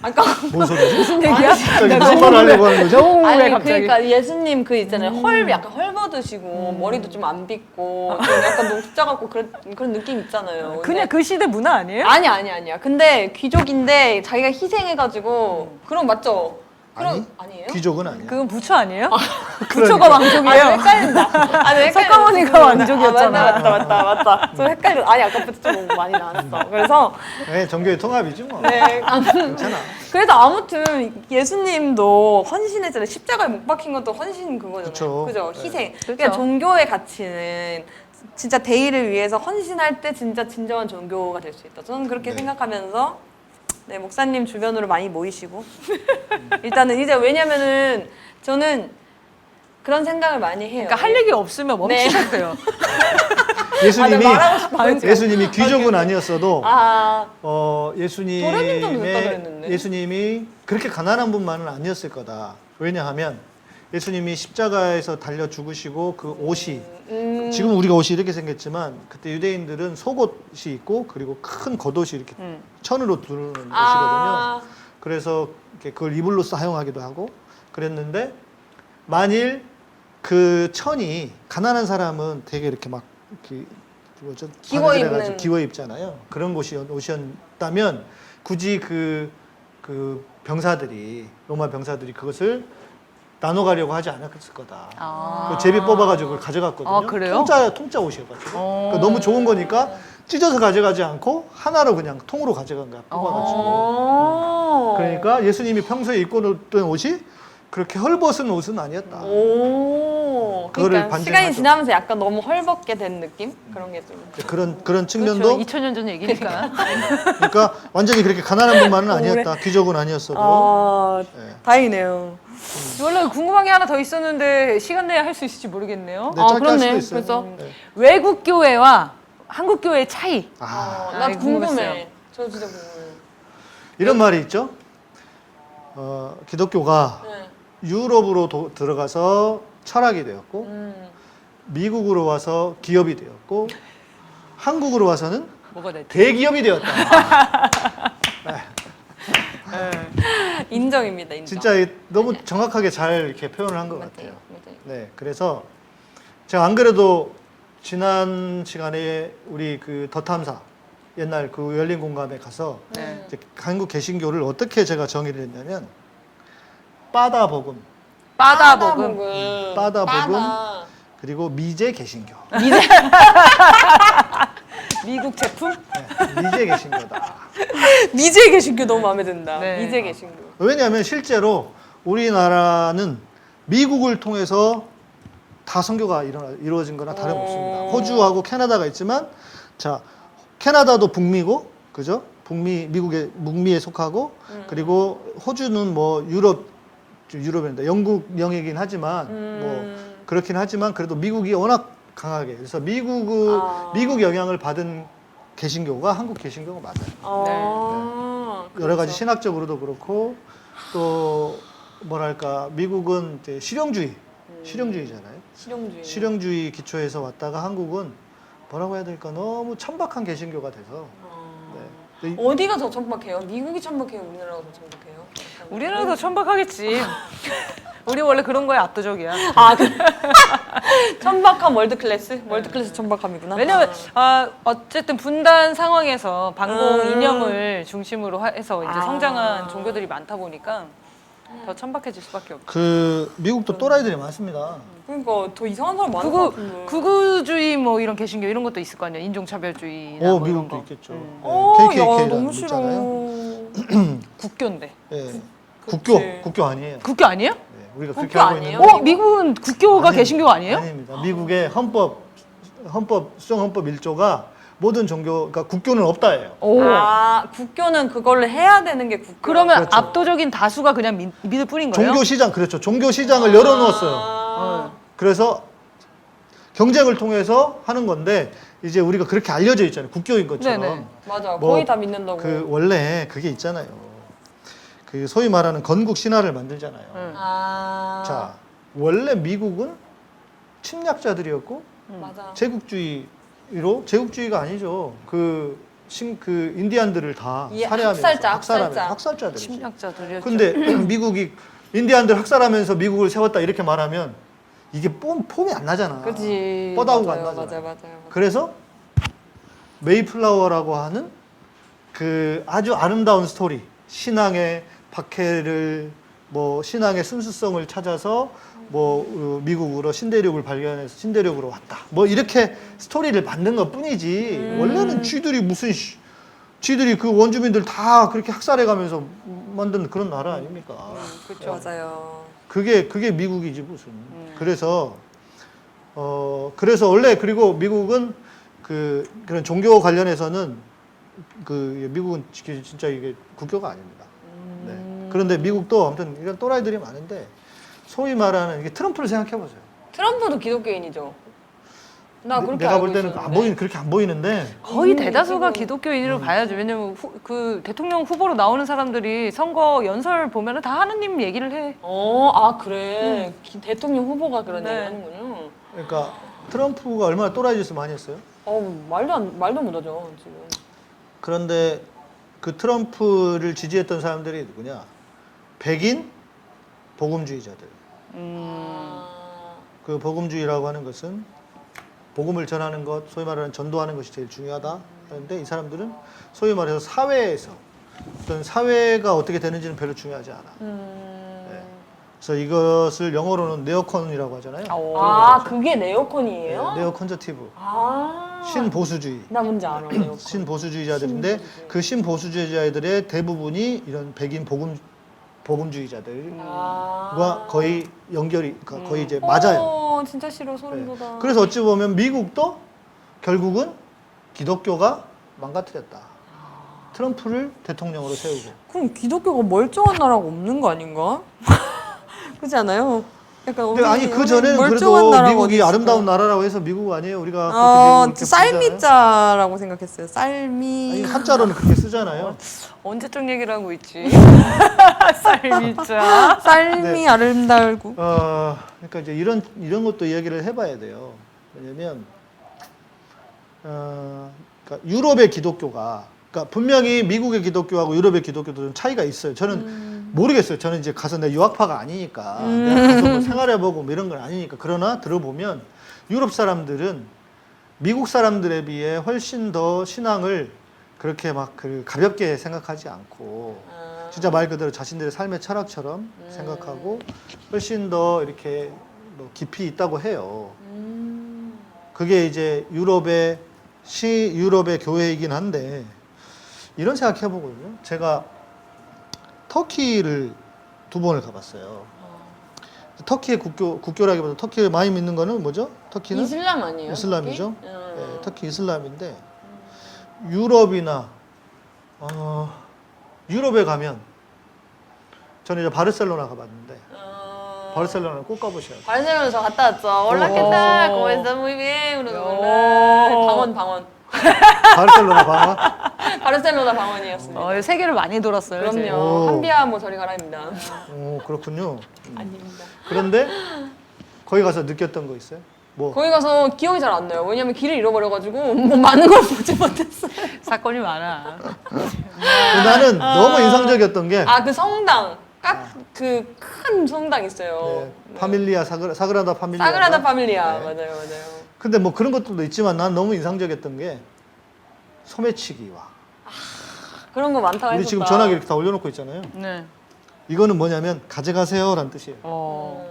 아까 뭔 소리지? 무슨 얘기야? 갑자기 무슨 말을 하려고 하는 거죠? 너무 왜 아니 갑자기? 그러니까 예수님 그 있잖아요. 약간 헐벗으시고 머리도 좀 안 빗고 좀 약간 녹자 같고 그런 느낌 있잖아요. 근데 그냥 그 시대 문화 아니에요? 아니야. 근데 귀족인데 자기가 희생해가지고 그럼 맞죠? 그럼 아니에요? 귀족은 아니야. 그건 부처 아니에요? 그러니까. 부처가 왕족이에요. 헷갈린다. 헷갈려. 석가모니가 왕족이었잖아. 맞다. 좀 헷갈려. 아니 아까부터 좀 많이 나왔어. 그래서 네, 종교의 통합이지 뭐. 네. 괜찮아. 그래서 아무튼 예수님도 헌신했잖아요. 십자가에 못 박힌 것도 헌신 그거잖아요. 그쵸. 희생. 네. 그러니까 종교의 가치는 진짜 대의를 위해서 헌신할 때 진짜 진정한 종교가 될 수 있다. 저는 그렇게 네. 생각하면서 네, 목사님 주변으로 많이 모이시고 일단은 이제 왜냐면은 저는 그런 생각을 많이 해요. 그러니까 할 얘기 없으면 멈추셨어요. 예수님이 말하고 싶어. 예수님이 귀족은 아니었어도 아, 도련님도 그랬다 그랬는데. 예수님이 그렇게 가난한 분만은 아니었을 거다. 왜냐하면 예수님이 십자가에서 달려 죽으시고 그 옷이 지금 우리가 옷이 이렇게 생겼지만 그때 유대인들은 속옷이 있고 그리고 큰 겉옷이 이렇게 천으로 두르는 옷이거든요. 아, 그래서 이렇게 그걸 이불로 사용하기도 하고 그랬는데 만일 그 천이 가난한 사람은 되게 이렇게 막 이렇게 뭐죠? 기워 바느질해가지고 입는. 기워 입잖아요. 그런 옷이었다면 굳이 그 병사들이 로마 병사들이 그것을 나눠 가려고 하지 않았을 거다. 그 제비 뽑아가지고 그걸 가져갔거든요. 아, 그래요? 통짜 옷이어가지고 그러니까 너무 좋은 거니까 찢어서 가져가지 않고 하나로 그냥 통으로 가져간 거야. 뽑아가지고. 그러니까 예수님이 평소에 입고 놀던 옷이 그렇게 헐벗은 옷은 아니었다. 오. 그거를 그러니까 반증하죠. 시간이 지나면서 약간 너무 헐벗게 된 느낌? 그런 게 좀. 그런 측면도 2000년 전 얘기니까. 그러니까 완전히 그렇게 가난한 분만은 아니었다. 귀족은 아니었어도. 아, 네. 다행이네요. 원래 궁금한 게 하나 더 있었는데 시간 내에 할 수 있을지 모르겠네요. 네, 짧게 할 그렇네. 수도 있어요. 벌써? 네. 외국 교회와 한국 교회의 차이. 나 이거 궁금해. 궁금했어요. 저 진짜 궁금해. 이런 말이 있죠. 기독교가 네. 유럽으로 들어가서 철학이 되었고 미국으로 와서 기업이 되었고 한국으로 와서는 뭐가 됐지? 대기업이 되었다. 인정입니다. 인정. 진짜 너무 정확하게 잘 이렇게 표현을 한 것 같아요. 맞아요. 네, 그래서 제가 안 그래도 지난 시간에 우리 그 더 탐사 옛날 그 열린 공감에 가서 네. 이제 한국 개신교를 어떻게 제가 정의를 했냐면 빠다복음 빠다복음. 빠다복음 그리고 미제 개신교. 미국 제품? 네, 미제 개신교다. 미제 개신교 너무 마음에 든다. 네. 미제 개신교. 왜냐하면 실제로 우리나라는 미국을 통해서 다 선교가 이루어진 거나 다름없습니다. 호주하고 캐나다가 있지만 자 캐나다도 북미고 그죠? 미국에 속하고 그리고 호주는 뭐 유럽인데 영국령이긴 하지만 뭐 그렇긴 하지만 그래도 미국이 워낙 강하게 그래서 미국 영향을 받은 개신교가 한국 개신교가 맞아요. 여러 가지 신학적으로도 그렇고 또 뭐랄까 미국은 이제 실용주의잖아요. 실용주의 기초에서 왔다가 한국은 뭐라고 해야 될까 너무 천박한 개신교가 돼서 네. 어디가 더 천박해요? 미국이 천박해요? 우리나라가 더 천박해요? 우리나라도 천박하겠지. 우리 원래 그런 거에 압도적이야. 아, 천박한 월드 클래스? 월드 클래스 천박함이구나. 왜냐면 어쨌든 분단 상황에서 반공 이념을 중심으로 해서 이제 성장한 종교들이 많다 보니까 더 천박해질 수밖에 없죠. 그 미국도 또라이들이 많습니다. 그러니까 더 이상한 사람 많은 것 같은데. 극우주의 뭐 이런 개신교 이런 것도 있을 거 아니에요. 인종차별주의나 뭐 이런 미국도 거. 있겠죠. 야, KKK라는 너무 거 싫어. 있잖아요. 국교인데. 예. 그치. 국교 아니에요. 국교 아니에요? 네, 우리가 국교 그렇게 하고 아니에요? 있는데 미국은 국교가 아니, 개신교가 아니에요? 아닙니다. 미국의 수정 헌법 1조가 모든 종교, 그러니까 국교는 없다예요. 아, 국교는 그걸로 해야 되는 게 국교. 그러면 그렇죠. 압도적인 다수가 그냥 믿을 뿐인 거예요? 종교 시장, 그렇죠. 종교 시장을 열어놓았어요. 그래서 경쟁을 통해서 하는 건데 이제 우리가 그렇게 알려져 있잖아요. 국교인 것처럼. 네네. 맞아. 뭐 거의 다 믿는다고. 그 원래 그게 있잖아요. 그 소위 말하는 건국 신화를 만들잖아요. 아. 자, 원래 미국은 침략자들이었고 맞아. 제국주의가 아니죠. 그 인디안들을 다 예, 살해하면서 학살자. 학살자들이죠. 침략자들이었죠. 근데 미국이 인디안들 학살하면서 미국을 세웠다 이렇게 말하면 이게 폼이 안 나잖아. 그치. 뻗아오고 안 맞아요, 나잖아. 맞아요. 그래서 메이플라워라고 하는 그 아주 아름다운 스토리, 신앙의 박해를 뭐 신앙의 순수성을 찾아서 뭐 미국으로 신대륙을 발견해서 신대륙으로 왔다. 뭐 이렇게 스토리를 만든 것뿐이지. 원래는 쥐들이 그 원주민들 다 그렇게 학살해가면서 만든 그런 나라 아닙니까? 그렇죠. 맞아요. 그게 미국이지 무슨. 그래서 원래 그리고 미국은 그런 종교 관련해서는 미국은 진짜 이게 국교가 아닙니다. 네. 그런데 미국도 아무튼 이런 또라이들이 많은데 소위 말하는 이게 트럼프를 생각해 보세요. 트럼프도 기독교인이죠. 나 그렇게 내가 알고 볼 때는 있었는데. 그렇게 안 보이는데 거의 대다수가 지금- 기독교인으로 봐야죠. 왜냐면 그 대통령 후보로 나오는 사람들이 선거 연설 보면은 다 하느님 얘기를 해. 아 그래. 대통령 후보가 그런 네. 얘기 하는군요. 그러니까 트럼프가 얼마나 또라이 짓을 많이 했어요. 말도 못하죠 지금. 그런데 그 트럼프를 지지했던 사람들이 누구냐? 백인 복음주의자들. 그 복음주의라고 하는 것은 복음을 전하는 것, 소위 말하는 전도하는 것이 제일 중요하다. 그런데 이 사람들은 소위 말해서 사회에서 어떤 사회가 어떻게 되는지는 별로 중요하지 않아. 네. 그래서 이것을 영어로는 네오콘이라고 하잖아요. 아 그게 네오콘이에요? 네, 네오컨저티브. 아. 신보수주의. 나 뭔지 알아. 네오콘. 신보수주의자들인데 그 신보수주의자들의 대부분이 이런 백인 복음주의자들과 아. 거의 연결이 그러니까 거의 이제 맞아요. 진짜 싫어 소름 네. 돋아. 그래서 어찌 보면 미국도 결국은 기독교가 망가뜨렸다. 트럼프를 대통령으로 세우고. 그럼 기독교가 멀쩡한 나라가 없는 거 아닌가? 그렇지 않아요? 약간 근데 아니 그 전에는 멀쩡한 그래도 나라가 어디 미국이 있을까? 아름다운 나라라고 해서 미국 아니에요? 우리가 그렇게 미국을 이렇게 부르잖아요. 쌀미자라고 생각했어요. 쌀미. 아니 한자로는 그렇게 쓰잖아요. 언제적 얘기를 하고 있지? 쌀미자. 쌀미 네. 아름다울고. 그러니까 이제 이런 것도 이야기를 해봐야 돼요. 왜냐면 그러니까 유럽의 기독교가 그러니까 분명히 미국의 기독교하고 유럽의 기독교도 좀 차이가 있어요. 저는 모르겠어요. 저는 이제 가서 내 유학파가 아니니까 내가 가서 뭐 생활해보고 뭐 이런 건 아니니까 그러나 들어보면 유럽 사람들은 미국 사람들에 비해 훨씬 더 신앙을 그렇게 막 가볍게 생각하지 않고 진짜 말 그대로 자신들의 삶의 철학처럼 생각하고 훨씬 더 이렇게 뭐 깊이 있다고 해요. 그게 이제 유럽의 교회이긴 한데 이런 생각 해보거든요. 제가 터키를 2번을 가봤어요. 터키의 국교라기보다 터키를 많이 믿는 거는 뭐죠? 터키는 이슬람 아니에요? 이슬람이죠. 터키? 네, 터키 이슬람인데 유럽이나 유럽에 가면 저는 이제 바르셀로나 가봤는데 바르셀로나는 꼭 가보셔야 돼요. 바르셀로나 저 갔다 왔죠. 올라겠다. 거기서 muy bien. 방언. 바르셀로나 방아? 바르셀로나 방언이었습니다. 세계를 많이 돌았어요. 이제. 그럼요. 오. 한비야 뭐 저리 가라입니다. 오, 그렇군요. 아닙니다. 그런데 거기 가서 느꼈던 거 있어요? 뭐 거기 가서 기억이 잘 안 나요. 왜냐면 길을 잃어버려가지고 뭐 많은 걸 보지 못했어요. 사건이 많아. 나는 너무 인상적이었던 게 그 성당. 그 큰 성당 있어요. 네, 파밀리아 사그라다 파밀리아. 사그라다 파밀리아. 네. 맞아요. 근데 뭐 그런 것들도 있지만 난 너무 인상적이었던 게 소매치기와 그런 거 많다고 우리 했었다. 지금 전화기 이렇게 다 올려놓고 있잖아요. 네. 이거는 뭐냐면 가져가세요라는 뜻이에요.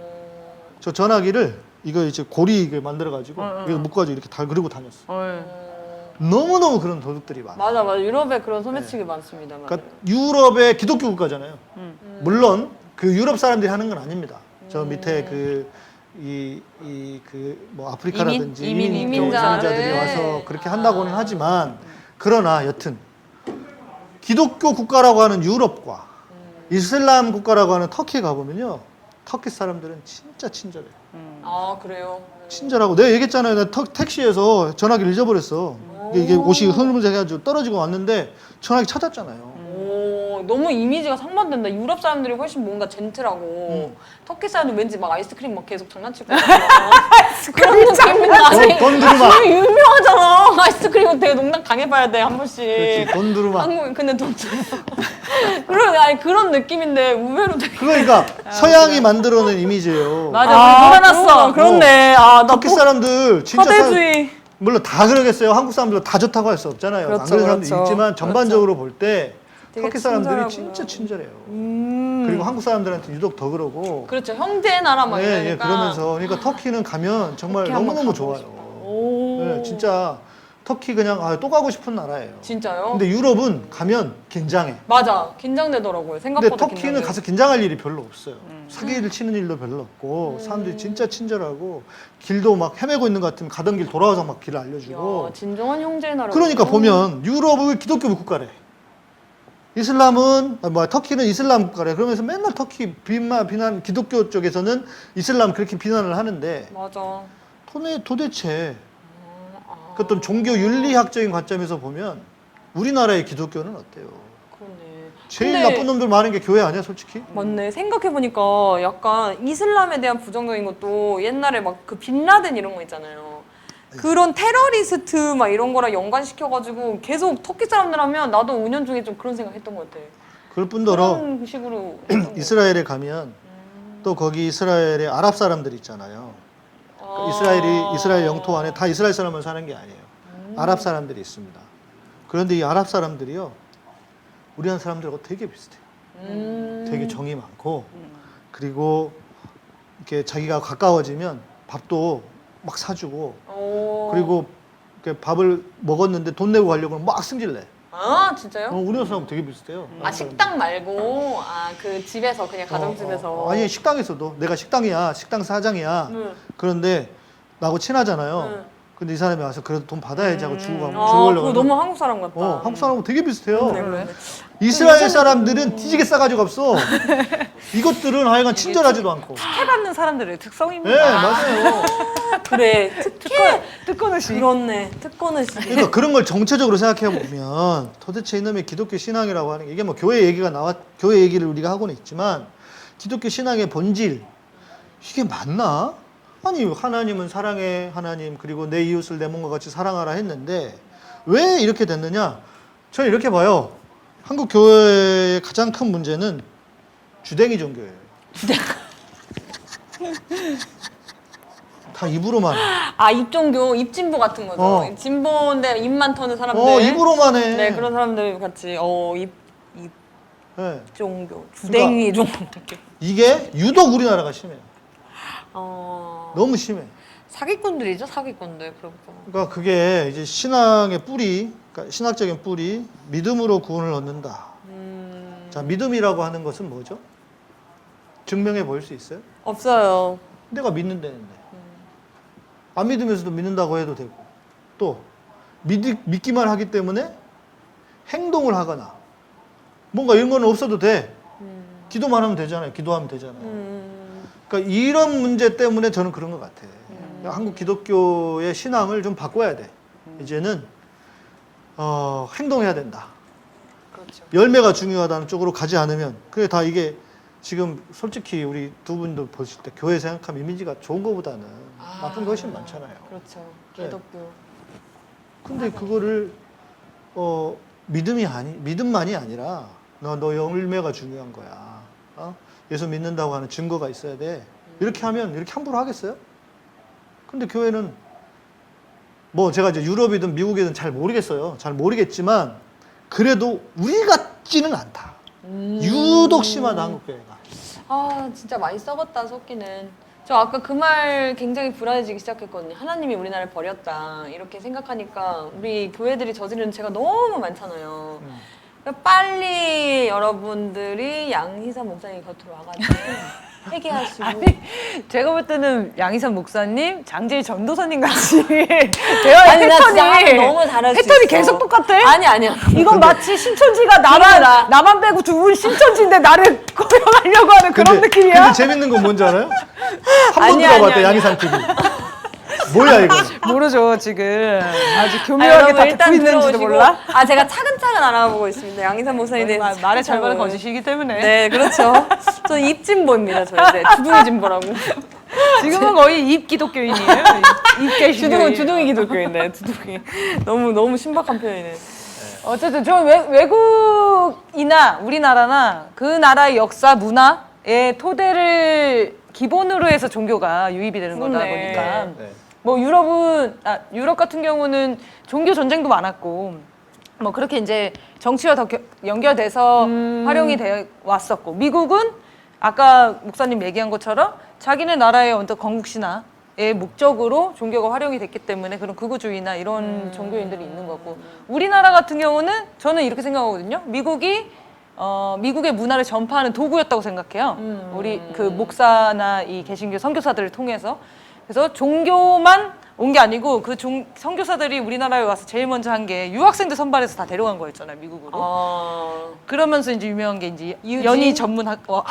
저 전화기를 이거 이제 고리 이걸 만들어가지고 이거 묶어가지고 이렇게 다 그리고 다녔어. 너무너무 그런 도둑들이 많아. 맞아. 유럽에 그런 소매치기 많습니다. 맞아요. 그러니까 유럽의 기독교 국가잖아요. 물론 그 유럽 사람들이 하는 건 아닙니다. 저 밑에 뭐 아프리카라든지 이민자들. 이민자들이 와서 그렇게 한다고는 하지만 그러나 여튼 기독교 국가라고 하는 유럽과 이슬람 국가라고 하는 터키에 가보면요. 터키 사람들은 진짜 친절해요. 아 그래요. 친절하고 내가 얘기했잖아요. 나 택시에서 전화기를 잊어버렸어. 이게 옷이 흐물해가지고 떨어지고 왔는데 전화기 찾았잖아요. 오, 너무 이미지가 상반된다. 유럽 사람들이 훨씬 뭔가 젠틀하고 터키 사람들 왠지 막 아이스크림 막 계속 장난칠 것 같아. 그런 느낌이나. 돈 두루마. 유명하잖아. 아이스크림은 되게 농담 강해봐야 돼 한 번씩. 그렇지, 돈 두루마. 한국 근데 돈 두루마. 그런 느낌인데 의외로 되게. 그러니까 서양이 만들어낸 이미지예요. 맞아, 우리 놀아놨어. 그렇네. 아, 나 터키 사람들 진짜 사대주의. 물론 다 그러겠어요. 한국 사람들 다 좋다고 할 수 없잖아요. 그렇죠, 안 그런 사람도 그렇죠. 있지만 전반적으로 볼 때 되게 터키 사람들이 친절하구나. 진짜 친절해요. 그리고 한국 사람들한테 유독 더 그러고. 그렇죠. 형제 나라 막 이러니까. 예, 그러면서 그러니까 터키는 가면 정말 터키 한번 너무너무 가보고 좋아요. 싶어. 오. 네, 진짜 터키 그냥 또 가고 싶은 나라예요. 진짜요? 근데 유럽은 가면 긴장해. 맞아. 긴장되더라고요. 근데 생각보다 터키는 긴장돼요. 가서 긴장할 일이 별로 없어요. 사기를 치는 일도 별로 없고 사람들이 진짜 친절하고 길도 막 헤매고 있는 것 같으면 가던 길 돌아와서 막 길을 알려주고. 야, 진정한 형제의 나라. 그러니까 보면 유럽은 기독교 국가래. 이슬람은 터키는 이슬람 국가래. 그러면서 맨날 터키 비난 기독교 쪽에서는 이슬람 그렇게 비난을 하는데 맞아. 도대체 그 어떤 종교 윤리학적인 관점에서 보면 우리나라의 기독교는 어때요? 그러네. 제일 근데- 나쁜 놈들 많은 게 교회 아니야, 솔직히? 맞네. 생각해보니까 약간 이슬람에 대한 부정적인 것도 옛날에 막 그 빈라덴 이런 거 있잖아요. 그런 테러리스트 막 이런 거랑 연관시켜가지고 계속 터키 사람들 하면 나도 은연중에 좀 그런 생각 했던 것 같아. 그럴 뿐더러 그런 식으로. 했던 거. 이스라엘에 가면 또 거기 이스라엘의 아랍 사람들 있잖아요. 아. 이스라엘 영토 안에 다 이스라엘 사람만 사는 게 아니에요. 아랍 사람들이 있습니다. 그런데 이 아랍 사람들이요, 우리나라 사람들하고 되게 비슷해요. 되게 정이 많고, 그리고 이렇게 자기가 가까워지면 밥도 막 사주고, 오. 그리고 이렇게 밥을 먹었는데 돈 내고 가려고 하면 막 승질내. 아 진짜요? 우리나라 사람 되게 비슷해요. 아 식당 말고 그 집에서 그냥 가정집에서. 아니 식당에서도 내가 식당이야, 식당 사장이야. 응. 그런데 나하고 친하잖아요. 응. 근데 이 사람이 와서 그래도 돈 받아야지 하고 주고 가면 아 주고 그거 가려고 너무 한국 사람 같다. 한국 사람하고 되게 비슷해요. 그래. 이스라엘 사람들은 뒤지게 싸가지고 없어. 이것들은 하여간 친절하지도 않고. 해받는 사람들의 네, 특성입니다. 맞아요. 그래. 특권의식. 그렇네. 특권의식. 그러니까 그런 걸 정체적으로 생각해 보면 도대체 이놈의 기독교 신앙이라고 하는 게 이게 뭐 교회 얘기를 우리가 하고는 있지만 기독교 신앙의 본질 이게 맞나? 아니 하나님은 사랑의 하나님 그리고 내 이웃을 내 몸과 같이 사랑하라 했는데 왜 이렇게 됐느냐? 저는 이렇게 봐요. 한국 교회의 가장 큰 문제는 주댕이 종교예요. 다 입으로만 해. 아 입종교, 입진보 같은 거죠. 진보인데 입만 터는 사람들. 입으로만 해. 네 그런 사람들 같이 네. 입종교, 주댕이 종교. 이게 유독 우리나라가 심해요. 너무 심해. 사기꾼들이죠, 사기꾼들. 그렇고. 그러니까 그게 이제 신앙의 뿌리, 그러니까 신학적인 뿌리, 믿음으로 구원을 얻는다. 자, 믿음이라고 하는 것은 뭐죠? 증명해 보일 수 있어요? 없어요. 내가 믿는다는데. 안 믿으면서도 믿는다고 해도 되고. 또 믿기만 하기 때문에 행동을 하거나 뭔가 이런 거는 없어도 돼. 기도만 하면 되잖아요. 기도하면 되잖아요. 그러니까 이런 문제 때문에 저는 그런 것 같아. 그러니까 한국 기독교의 신앙을 좀 바꿔야 돼. 이제는 행동해야 된다. 그렇죠. 열매가 중요하다는 쪽으로 가지 않으면 그게 다 이게 지금 솔직히 우리 두 분도 보실 때 교회 생각하면 이미지가 좋은 것보다는 나쁜 게 훨씬 많잖아요. 그렇죠. 네. 기독교. 근데 그거를 믿음만이 아니라 너 열매가 중요한 거야. 예수 믿는다고 하는 증거가 있어야 돼. 이렇게 하면 이렇게 함부로 하겠어요? 근데 교회는 뭐 제가 이제 유럽이든 미국이든 잘 모르겠어요. 잘 모르겠지만 그래도 우리 같지는 않다. 유독 심하다 한국 교회가. 아 진짜 많이 썩었다 속기는. 저 아까 그 말 굉장히 불안해지기 시작했거든요. 하나님이 우리나라를 버렸다 이렇게 생각하니까 우리 교회들이 저지르는 죄가 너무 많잖아요. 그러니까 빨리 여러분들이 양희삼 목사님 곁으로 와가지고 회개하시고. 제가 볼 때는 양희삼 목사님, 장재희 전도사님 같이 대화의 아니, 나 진짜 패턴이 하면 너무 잘할 수 패턴이 있어. 계속 똑같아. 아니야. 이건 마치 신천지가 기분이다. 나만 빼고 두 분 신천지인데 나를 고용하려고 하는 그런 느낌이야. 근데 재밌는 건 뭔지 알아요? 한 번 아니야, 들어봤대 아니야. 양희삼 TV. 뭐야 이거? 모르죠 지금 아주 아, 교묘하게 여러분 다 일단 듣고 있는지도 들어오시고. 몰라. 제가 차근차근 알아보고 있습니다. 양희삼 목사님에 대해서 말의 절반은 차근차근. 거짓이기 때문에 네, 그렇죠. 저는 입진보입니다. 저 이제 주둥이 진보라고. 지금은 거의 입 기독교인이에요. 입 개신교인. 주둥이 기독교인데 주둥이. 너무 신박한 표현이네. 어쨌든 저 외국이나 우리나라나 그 나라의 역사 문화의 토대를 기본으로 해서 종교가 유입이 되는 거다 그렇네. 보니까 네. 뭐 유럽 같은 경우는 종교 전쟁도 많았고 뭐 그렇게 이제 정치와 더 연결돼서 활용이 되어 왔었고 미국은 아까 목사님 얘기한 것처럼 자기네 나라의 어떤 건국 신화의 목적으로 종교가 활용이 됐기 때문에 그런 극우주의나 이런 종교인들이 있는 거고 우리나라 같은 경우는 저는 이렇게 생각하거든요. 미국의 문화를 전파하는 도구였다고 생각해요. 우리 그 목사나 이 개신교 선교사들을 통해서 그래서 종교만 온 게 아니고 그 선교사들이 우리나라에 와서 제일 먼저 한 게 유학생들 선발해서 다 데려간 거였잖아요, 미국으로. 그러면서 이제 유명한 게 이제 연희 전문 학교.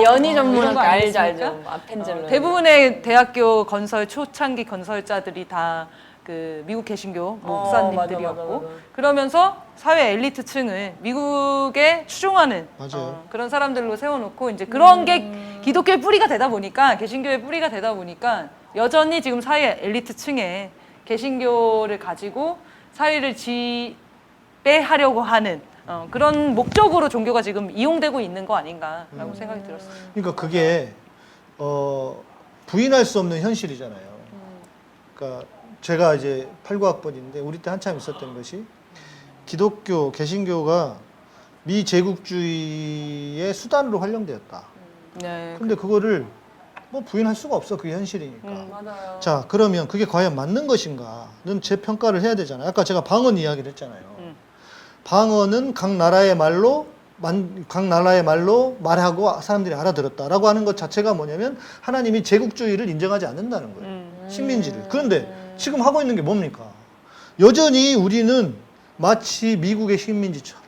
연희 전문 이런 거 학교 알죠, 아니겠습니까? 알죠. 아펜젤러. 대부분의 대학교 건설 초창기 건설자들이 다 그 미국 개신교 목사님들이었고 맞아. 그러면서 사회 엘리트층을 미국에 추종하는 맞아요. 그런 사람들로 세워놓고 이제 그런 게 기독교의 뿌리가 되다 보니까 개신교의 뿌리가 되다 보니까 여전히 지금 사회 엘리트층에 개신교를 가지고 사회를 지배하려고 하는 그런 목적으로 종교가 지금 이용되고 있는 거 아닌가라고 생각이 들었어요. 그러니까 그게 부인할 수 없는 현실이잖아요. 그러니까 제가 이제 89학번인데 우리 때 한참 있었던 것이 기독교, 개신교가 미제국주의의 수단으로 활용되었다. 네. 근데 그거를 뭐 부인할 수가 없어. 그게 현실이니까. 맞아요. 자, 그러면 그게 과연 맞는 것인가는 재평가를 해야 되잖아요. 아까 제가 방언 이야기를 했잖아요. 방언은 각 나라의 말로 말하고 사람들이 알아들었다라고 하는 것 자체가 뭐냐면 하나님이 제국주의를 인정하지 않는다는 거예요. 식민지를. 그런데 지금 하고 있는 게 뭡니까? 여전히 우리는 마치 미국의 식민지처럼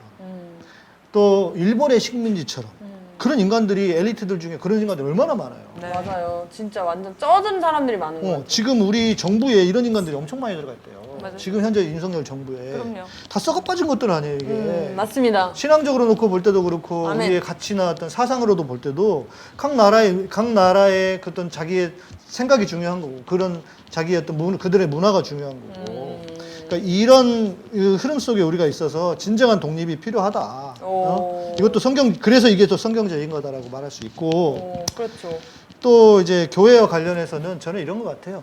또 일본의 식민지처럼 그런 인간들이 엘리트들 중에 그런 인간들이 얼마나 많아요. 맞아요. 진짜 완전 쩌든 사람들이 많은 거 같아요. 지금 우리 정부에 이런 인간들이 엄청 많이 들어가 있대요. 맞아요. 지금 현재 윤석열 정부에 그럼요. 다 썩어 빠진 것들 아니에요 이게. 맞습니다. 신앙적으로 놓고 볼 때도 그렇고 아멘. 우리의 가치나 어떤 사상으로도 볼 때도 각 나라의 그 어떤 자기의 생각이 중요한 거고 그런 자기의 어떤 그들의 문화가 중요한 거고. 그러니까 이런 흐름 속에 우리가 있어서 진정한 독립이 필요하다. 이것도 그래서 이게 더 성경적인 거다라고 말할 수 있고. 그렇죠. 또 이제 교회와 관련해서는 저는 이런 것 같아요.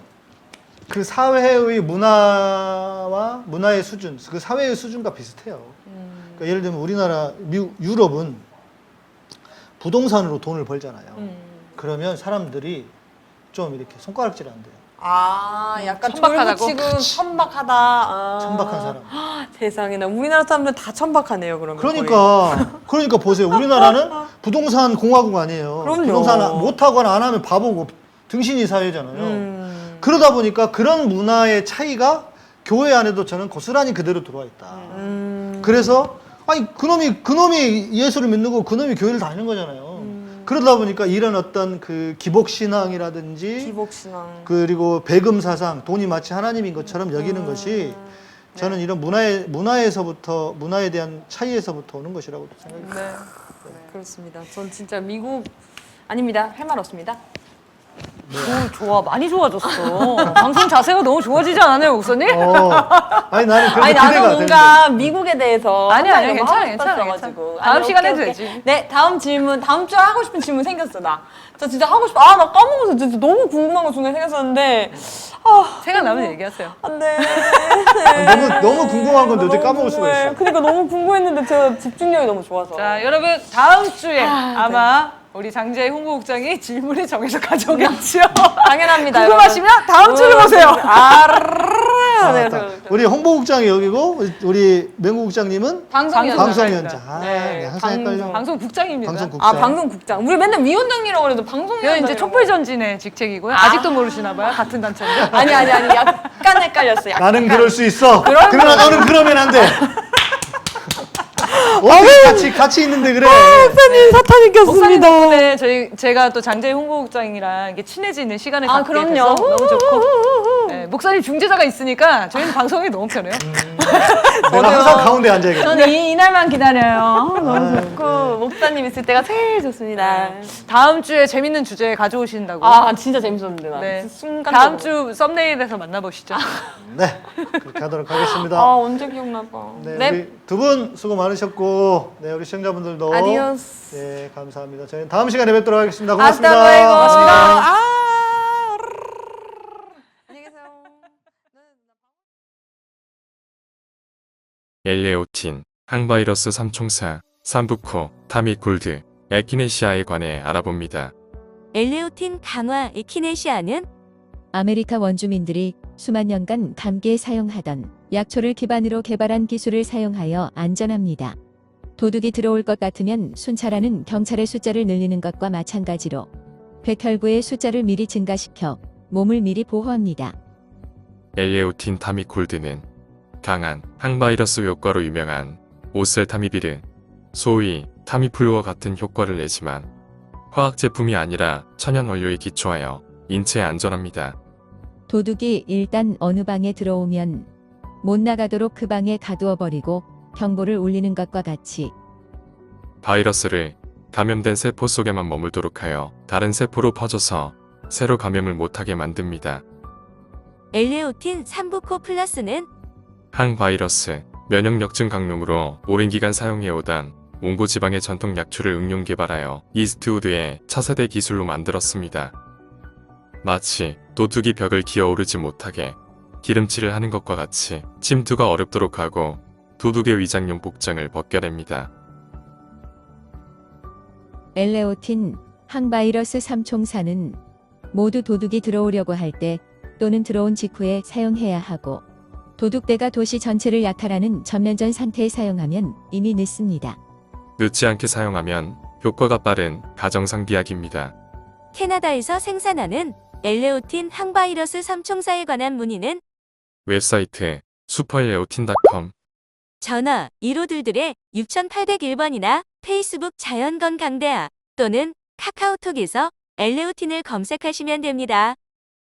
그 사회의 문화의 수준, 그 사회의 수준과 비슷해요. 그러니까 예를 들면 우리나라, 유럽은 부동산으로 돈을 벌잖아요. 그러면 사람들이 좀 이렇게 손가락질한대요. 약간 천박하다고? 졸부치고 천박하다. 천박한 사람. 세상에나 우리나라 사람들 다 천박하네요. 그러면 그러니까 보세요. 우리나라는 부동산 공화국 아니에요. 그럼요. 부동산 못하거나 안 하면 바보고 등신이 사회잖아요. 그러다 보니까 그런 문화의 차이가 교회 안에도 저는 고스란히 그대로 들어와 있다. 그래서 아니 그놈이 예수를 믿는 거고 그놈이 교회를 다니는 거잖아요. 그러다 보니까 이런 어떤 그 기복신앙이라든지 기복신앙. 그리고 배금 사상, 돈이 마치 하나님인 것처럼 여기는 것이 저는 이런 문화에서부터 문화에 대한 차이에서부터 오는 것이라고 생각합니다. 네. 그렇습니다. 전 진짜 미국 아닙니다. 할 말 없습니다. 좋아, 많이 좋아졌어. 방송 자세가 너무 좋아지지 않았나요, 목사님? 아니 나는 그래도 아니 기대가 나도 되는데. 뭔가 미국에 대해서 아니, 항상 너무 괜찮아, 하고 괜찮아, 싶었어가지고. 괜찮아. 다음 시간에 오케이. 해도 되지. 네, 다음 주에 하고 싶은 질문 생겼어 나. 저 진짜 하고 싶어. 나 까먹어서 진짜 너무 궁금한 거 중간에 생겼었는데. 생각나면 얘기하세요. 안돼. 너무 궁금한 건데 어떻게 까먹을 수가 있어. 그러니까 너무 궁금했는데 제가 집중력이 너무 좋아서. 자, 여러분 다음 주에 아마 우리 장재희 홍보국장이 질문을 정해서 가져오겠죠. 당연합니다. 궁금하시면 다음 주를 보세요. 맞다. 우리 홍보국장이 여기고 우리 맹구국장님은 방송위원장. 아, 네, 항상 헷갈려. 방송국장입니다. 방송국장. 아 방송국장. 우리 맨날 위원장이라고 그래도 그건 방송위원장. 이제 촛불전진의 직책이고요. 아직도 모르시나 봐요. 같은 단체인데. 아니 약간 헷갈렸어. 약간. 나는 그럴 수 있어. 그러나 너는 그러면 안 돼. 어디 같이 있는데 그래. 사탄이 꼈습니다. 덕분에 제가 또 장재희 홍보국장이랑 이게 친해지는 시간을 갖게 그럼요. 돼서 너무 좋고 네, 목사님 중재자가 있으니까 저희는 방송이 너무 편해요. 내가 항상 가운데 앉아야겠다. 저는 이날만 기다려요. 너무 좋고 목사님 있을 때가 제일 좋습니다. 다음 주에 재밌는 주제 가져오신다고. 아 진짜 재밌었는데 나. 네. 순간 다음 주 썸네일에서 만나보시죠. 네, 그렇게 하도록 하겠습니다. 아 언제 기억날까. 네, 우리 두 분 수고 많으셨고, 네, 우리 시청자분들도 아디오스. 네, 감사합니다. 저희는 다음 시간에 뵙도록 하겠습니다. 아스타 고맙습니다. 루에고. 고맙습니다. 안녕히 계세요. 엘레오틴, 항바이러스 삼총사, 삼부코, 타미골드, 에키네시아에 관해 알아봅니다. 엘레오틴 강화 에키네시아는 아메리카 원주민들이 수만 년간 감기에 사용하던 약초를 기반으로 개발한 기술을 사용하여 안전합니다. 도둑이 들어올 것 같으면 순찰하는 경찰의 숫자를 늘리는 것과 마찬가지로 백혈구의 숫자를 미리 증가시켜 몸을 미리 보호합니다. 엘레오틴 타미골드는 강한 항바이러스 효과로 유명한 오셀타미비르, 소위 타미플루와 같은 효과를 내지만 화학 제품이 아니라 천연 원료에 기초하여 인체에 안전합니다. 도둑이 일단 어느 방에 들어오면 못 나가도록 그 방에 가두어 버리고 경보를 울리는 것과 같이 바이러스를 감염된 세포 속에만 머물도록 하여 다른 세포로 퍼져서 새로 감염을 못하게 만듭니다. 엘레오틴 삼부코 플러스는 항바이러스, 면역력증 강lum으로 오랜 기간 사용해오던 몽고 지방의 전통 약초를 응용 개발하여 이스트우드의 차세대 기술로 만들었습니다. 마치 도둑이 벽을 기어오르지 못하게 기름칠을 하는 것과 같이 침투가 어렵도록 하고 도둑의 위장용 복장을 벗겨냅니다. 엘레오틴 항바이러스 삼총사는 모두 도둑이 들어오려고 할 때 또는 들어온 직후에 사용해야 하고 도둑대가 도시 전체를 약탈하는 전면전 상태에 사용하면 이미 늦습니다. 늦지 않게 사용하면 효과가 빠른 가정상 비약입니다. 캐나다에서 생산하는 엘레오틴 항바이러스 삼총사에 관한 문의는 웹사이트 슈퍼엘레오틴.com 전화 1호들들의 6801번이나 페이스북 자연건강대학 또는 카카오톡에서 엘레오틴을 검색하시면 됩니다.